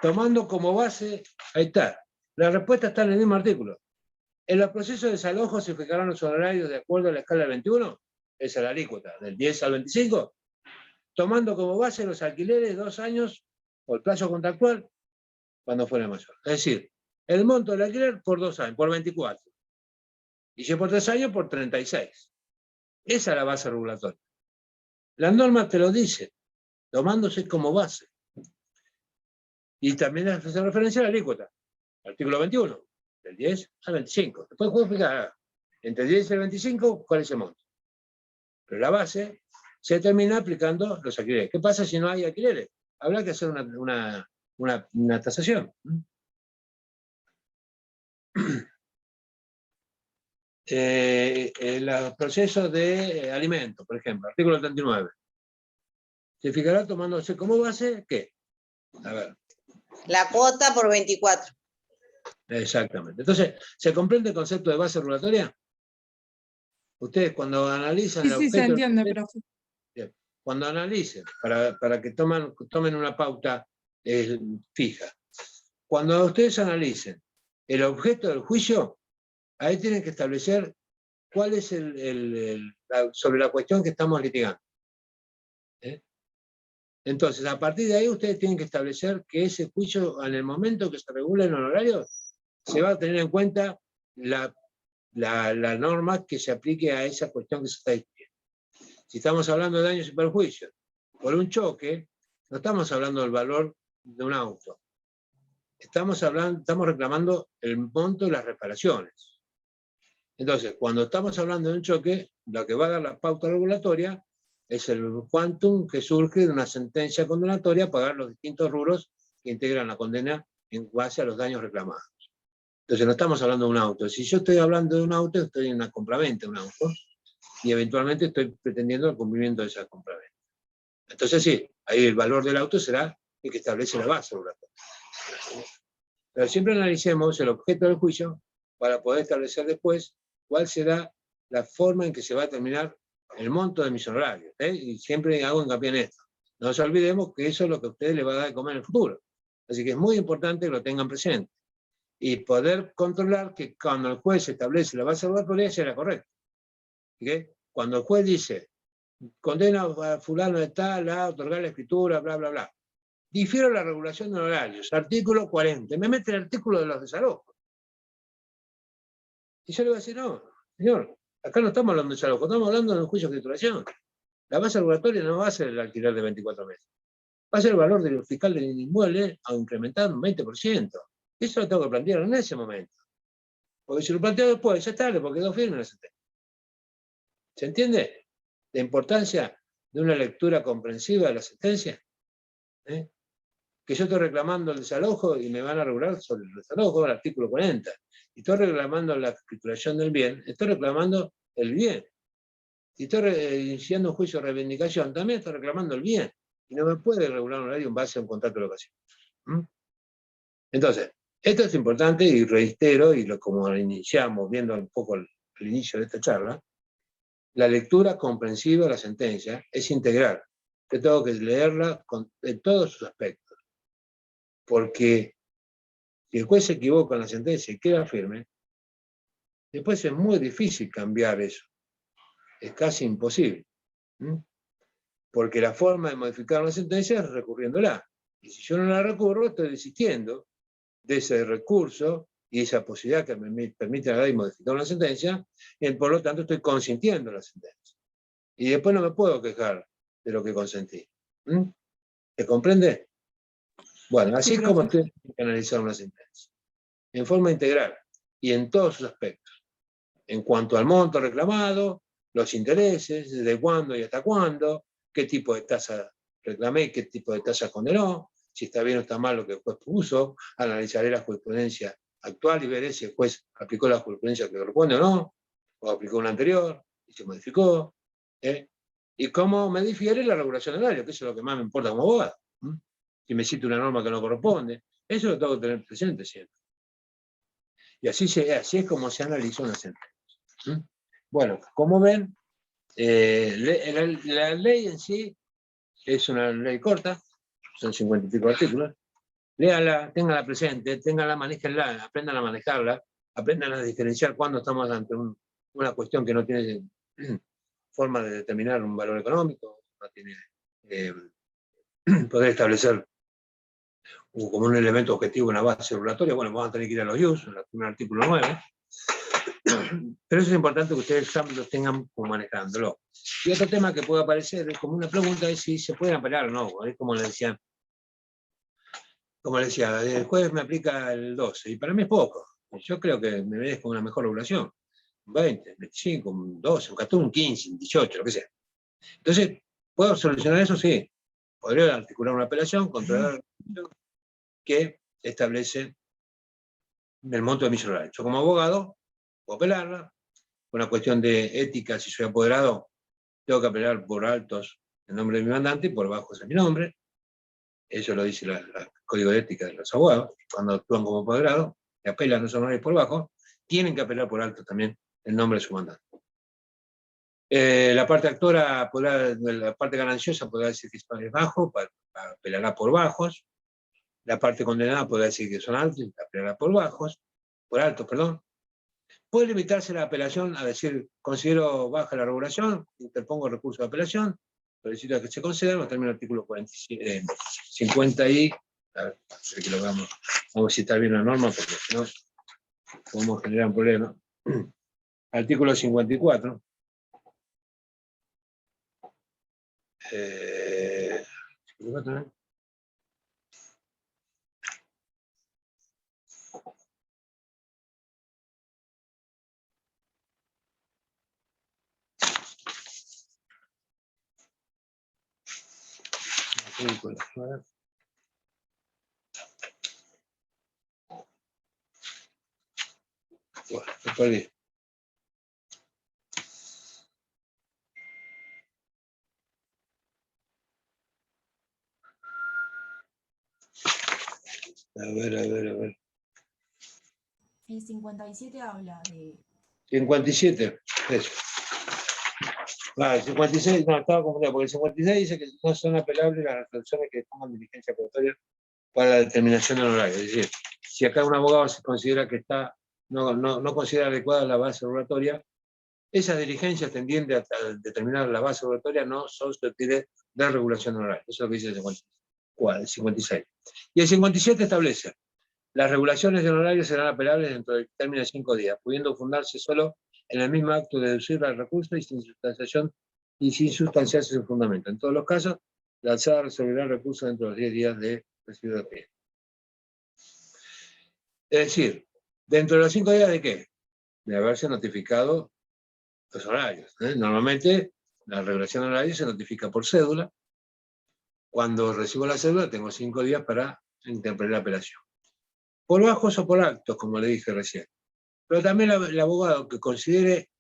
Tomando como base, ahí está. La respuesta está en el mismo artículo. En los procesos de desalojo se fijarán los honorarios de acuerdo a la escala del 21, esa es la alícuota, del 10 al 25, tomando como base los alquileres 2 años o el plazo contractual cuando fuera mayor. Es decir, el monto del alquiler por 2 años, por 24. Y si por 3 años, por 36. Esa es la base regulatoria. La norma te lo dice, tomándose como base. Y también hace referencia a la alícuota, artículo 21, del 10 al 25. Después puedo explicar, entre el 10 y el 25, cuál es el monto. Pero la base se determina aplicando los alquileres. ¿Qué pasa si no hay alquileres? Habrá que hacer una tasación. Los procesos de alimentos, por ejemplo, artículo 39. Se fijará tomándose como base, ¿qué? A ver. La cuota por 24. Exactamente. Entonces, ¿se comprende el concepto de base regulatoria? Ustedes cuando analizan el objeto... Sí, se entiende, profe. Cuando analicen, para que tomen una pauta fija. Cuando ustedes analicen el objeto del juicio, ahí tienen que establecer cuál es sobre la cuestión que estamos litigando. Entonces, a partir de ahí, ustedes tienen que establecer que ese juicio, en el momento que se regula el honorario, se va a tener en cuenta la norma que se aplique a esa cuestión que se está discutiendo. Si estamos hablando de daños y perjuicios por un choque, no estamos hablando del valor de un auto. Estamos reclamando el monto de las reparaciones. Entonces, cuando estamos hablando de un choque, lo que va a dar la pauta regulatoria es el quantum que surge de una sentencia condenatoria a pagar los distintos rubros que integran la condena en base a los daños reclamados. Entonces, no estamos hablando de un auto. Si yo estoy hablando de un auto, estoy en una compraventa de un auto y eventualmente estoy pretendiendo el cumplimiento de esa compraventa. Entonces, sí, ahí el valor del auto será el que establece la base regulatoria. Pero siempre analicemos el objeto del juicio para poder establecer después cuál será la forma en que se va a determinar el monto de mis honorarios. Y siempre hago hincapié en esto. No nos olvidemos que eso es lo que a ustedes les va a dar de comer en el futuro. Así que es muy importante que lo tengan presente. Y poder controlar que cuando el juez establece la base regulatoria sea la correcta. ¿Okay? Cuando el juez dice, condena a fulano de tal a otorgar la escritura, bla, bla, bla. Difiero la regulación de honorarios, artículo 40. Me mete el artículo de los desalojos. Y yo le voy a decir, no, señor, Acá no estamos hablando de desalojo, estamos hablando de un juicio de titulación. La base regulatoria no va a ser el alquiler de 24 meses. Va a ser el valor del fiscal del inmueble a incrementar un 20%. Eso lo tengo que plantear en ese momento. Porque si lo planteo después, ya está, porque quedó firme la sentencia. ¿Se entiende? La importancia de una lectura comprensiva de la sentencia. ¿Eh? Que yo estoy reclamando el desalojo y me van a regular sobre el desalojo, el artículo 40. Y estoy reclamando la escrituración del bien, estoy reclamando el bien. Si estoy iniciando un juicio de reivindicación, también estoy reclamando el bien. Y no me puede regular un horario en base a un contrato de locación. ¿Mm? Entonces, esto es importante y reitero, y como iniciamos viendo un poco el inicio de esta charla, la lectura comprensiva de la sentencia es integral. Yo tengo que leerla en todos sus aspectos. Porque si el juez se equivoca en la sentencia y queda firme, después es muy difícil cambiar eso. Es casi imposible. ¿Mm? Porque la forma de modificar una sentencia es recurriéndola. Y si yo no la recurro, estoy desistiendo de ese recurso y esa posibilidad que me permite la ley modificar una sentencia, y por lo tanto estoy consintiendo la sentencia. Y después no me puedo quejar de lo que consentí. ¿Mm? ¿Se comprende? Bueno, así es como usted tiene que analizar una sentencia. En forma integral y en todos sus aspectos. En cuanto al monto reclamado, los intereses, desde cuándo y hasta cuándo, qué tipo de tasa reclamé, qué tipo de tasa condenó, si está bien o está mal lo que el juez puso, analizaré la jurisprudencia actual y veré si el juez aplicó la jurisprudencia que corresponde o no, o aplicó una anterior y se modificó, y cómo me difiere la regulación del horario, que eso es lo que más me importa como abogado. Si me cita una norma que no corresponde, eso lo tengo que tener presente siempre. Y así es como se analiza una sentencia. Bueno, como ven, la ley en sí es una ley corta, son 50 y pico artículos. Léala, téngala presente, manéjenla, aprendan a manejarla, aprendan a diferenciar cuando estamos ante una cuestión que no tiene forma de determinar un valor económico, no tiene poder establecer como un elemento objetivo una base regulatoria. Bueno, vamos a tener que ir a los IUS, en el artículo 9. Pero eso es importante que ustedes los tengan como manejándolo. Y otro tema que puede aparecer como una pregunta es si se pueden apelar o no. Como le decía, el juez me aplica el 12, y para mí es poco. Yo creo que me merezco una mejor regulación. Un 20, un 25, un 12, un 14, un 15, un 18, lo que sea. Entonces, ¿puedo solucionar eso? Sí. Podría articular una apelación contra la que establece el monto de mi horario. Yo como abogado puedo apelarla. Una cuestión de ética, si soy apoderado, tengo que apelar por altos en nombre de mi mandante y por bajos en mi nombre. Eso lo dice el Código de Ética de los abogados. Cuando actúan como apoderado, que apelan los honorarios por bajo, tienen que apelar por alto también el nombre de su mandante. La parte actora, la parte gananciosa podrá decir que es bajo, apelará por bajos. La parte condenada podrá decir que son altos y apelará por altos, perdón. Puede limitarse la apelación a decir, considero baja la regulación, interpongo recurso de apelación, solicito que se conceda, nos termina el artículo 50 y, a ver, que lo vamos a citar bien la norma, porque si no, podemos generar un problema. Artículo 54. 54, ¿no? Bueno, me perdí. A ver. El 57 habla de... 57, eso. El 56, no, estaba confundido, porque el 56 dice que no son apelables las resoluciones que pongan diligencia probatoria para la determinación del horario. Es decir, si acá un abogado se considera que no considera adecuada la base regulatoria, esas diligencias tendientes a determinar la base regulatoria no son susceptibles de regulación del horario. Eso es lo que dice el 56. Y el 57 establece: las regulaciones del horario serán apelables dentro del término de 5 días, pudiendo fundarse solo en el mismo acto de deducir el recurso y sin sustanciarse su fundamento. En todos los casos, la alzada resolverá el recurso dentro de los 10 días de recibo de pie. Es decir, dentro de los 5 días de qué? De haberse notificado los horarios. Normalmente, la regulación de horarios se notifica por cédula. Cuando recibo la cédula, tengo 5 días para interponer la apelación. Por bajos o por altos, como le dije recién. Pero también el abogado que considere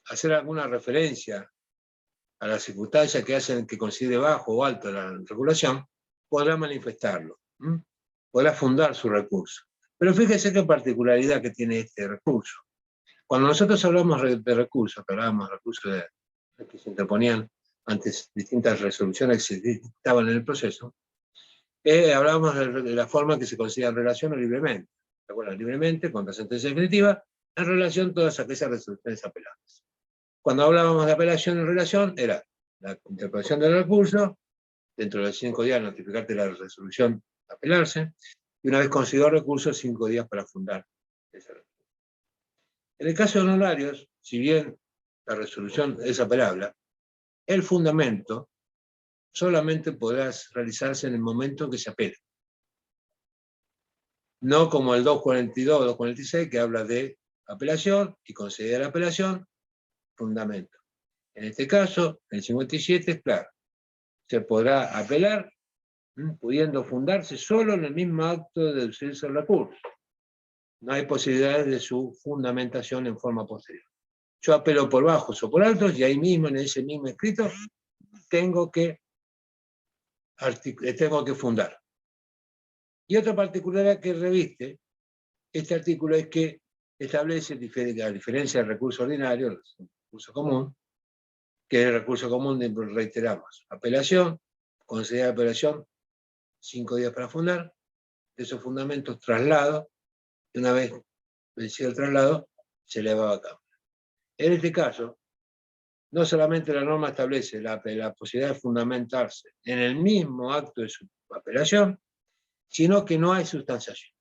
hacer alguna referencia a las circunstancias que hacen que considere bajo o alto la regulación, podrá manifestarlo. Podrá fundar su recurso. Pero fíjese qué particularidad que tiene este recurso. Cuando nosotros hablamos de recursos, que hablábamos de recursos que se interponían antes distintas resoluciones que se dictaban en el proceso, hablábamos de la forma que se considera en relación o libremente. ¿Se acuerdan? Libremente, contra sentencia definitiva, en relación a todas aquellas resoluciones apeladas. Cuando hablábamos de apelación en relación, era la interpretación del recurso, dentro de los 5 días notificarte la resolución a apelarse, y una vez conseguido el recurso, 5 días para fundar ese recurso. En el caso de honorarios, si bien la resolución es apelable, el fundamento solamente podrá realizarse en el momento en que se apela. No como el 242 o 246, que habla de apelación y considera la apelación fundamento. En este caso, el 57 es claro. Se podrá apelar, pudiendo fundarse solo en el mismo acto de deducirse el recurso. No hay posibilidades de su fundamentación en forma posterior. Yo apelo por bajos o por altos, y ahí mismo, en ese mismo escrito, tengo que fundar. Y otra particularidad que reviste este artículo es que establece, a diferencia del recurso ordinario, el recurso común, que el recurso común, reiteramos, apelación, considerar apelación, 5 días para fundar, esos fundamentos, traslado, y una vez vencido el traslado, se elevaba a Cámara. En este caso, no solamente la norma establece la posibilidad de fundamentarse en el mismo acto de su apelación, sino que no hay sustanciación.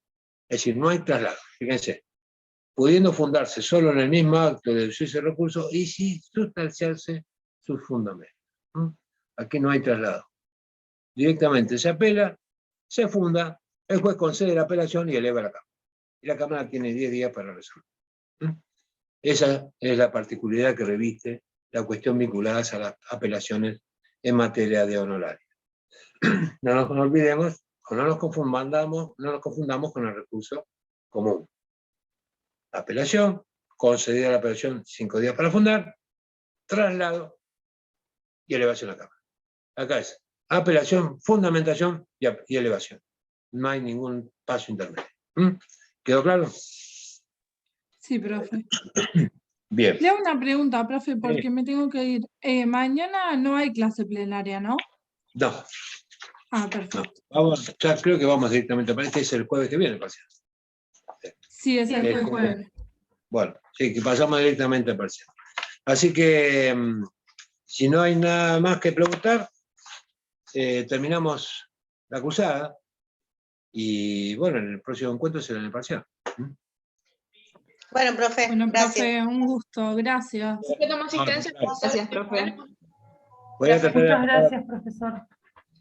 Es decir, no hay traslado. Fíjense, pudiendo fundarse solo en el mismo acto de deducirse el recurso y sin sustanciarse sus fundamentos. Aquí no hay traslado. Directamente se apela, se funda, el juez concede la apelación y eleva a la Cámara. Y la Cámara tiene 10 días para resolver. Esa es la particularidad que reviste la cuestión vinculada a las apelaciones en materia de honorarios. No nos olvidemos, o no nos confundamos con el recurso común. Apelación, concedida la apelación 5 días para fundar, traslado y elevación a la Cámara. Acá es apelación, fundamentación y elevación. No hay ningún paso intermedio. ¿Quedó claro? Sí, profe. Bien. Le hago una pregunta, profe, porque me tengo que ir. Mañana no hay clase plenaria, ¿no? No. Ah, perfecto. No. Ya creo que vamos directamente para este, es el jueves que viene, parcial. Sí, es el jueves. Bueno, sí, que pasamos directamente al parcial. Así que, si no hay nada más que preguntar, terminamos la cursada. Y bueno, en el próximo encuentro será en el parcial. Bueno, profe, Bueno, gracias. profe, un gusto, gracias. ¿Qué toma asistencia? Gracias, profe. Voy a tratar de Muchas apagar, gracias, profesor.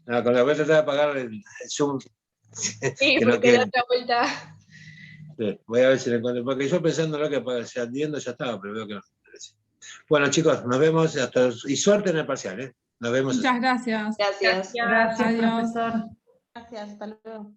voy a tratar de apagar el Zoom. Sí, que no porque quiere. da otra vuelta. Sí, voy a ver si lo encuentro, porque yo pensando que atendiendo ya estaba, pero veo que no. Bueno, chicos, nos vemos y suerte en el parcial, ¿eh? Nos vemos. Muchas gracias. Gracias. Gracias, Adiós. profesor. Gracias, hasta luego.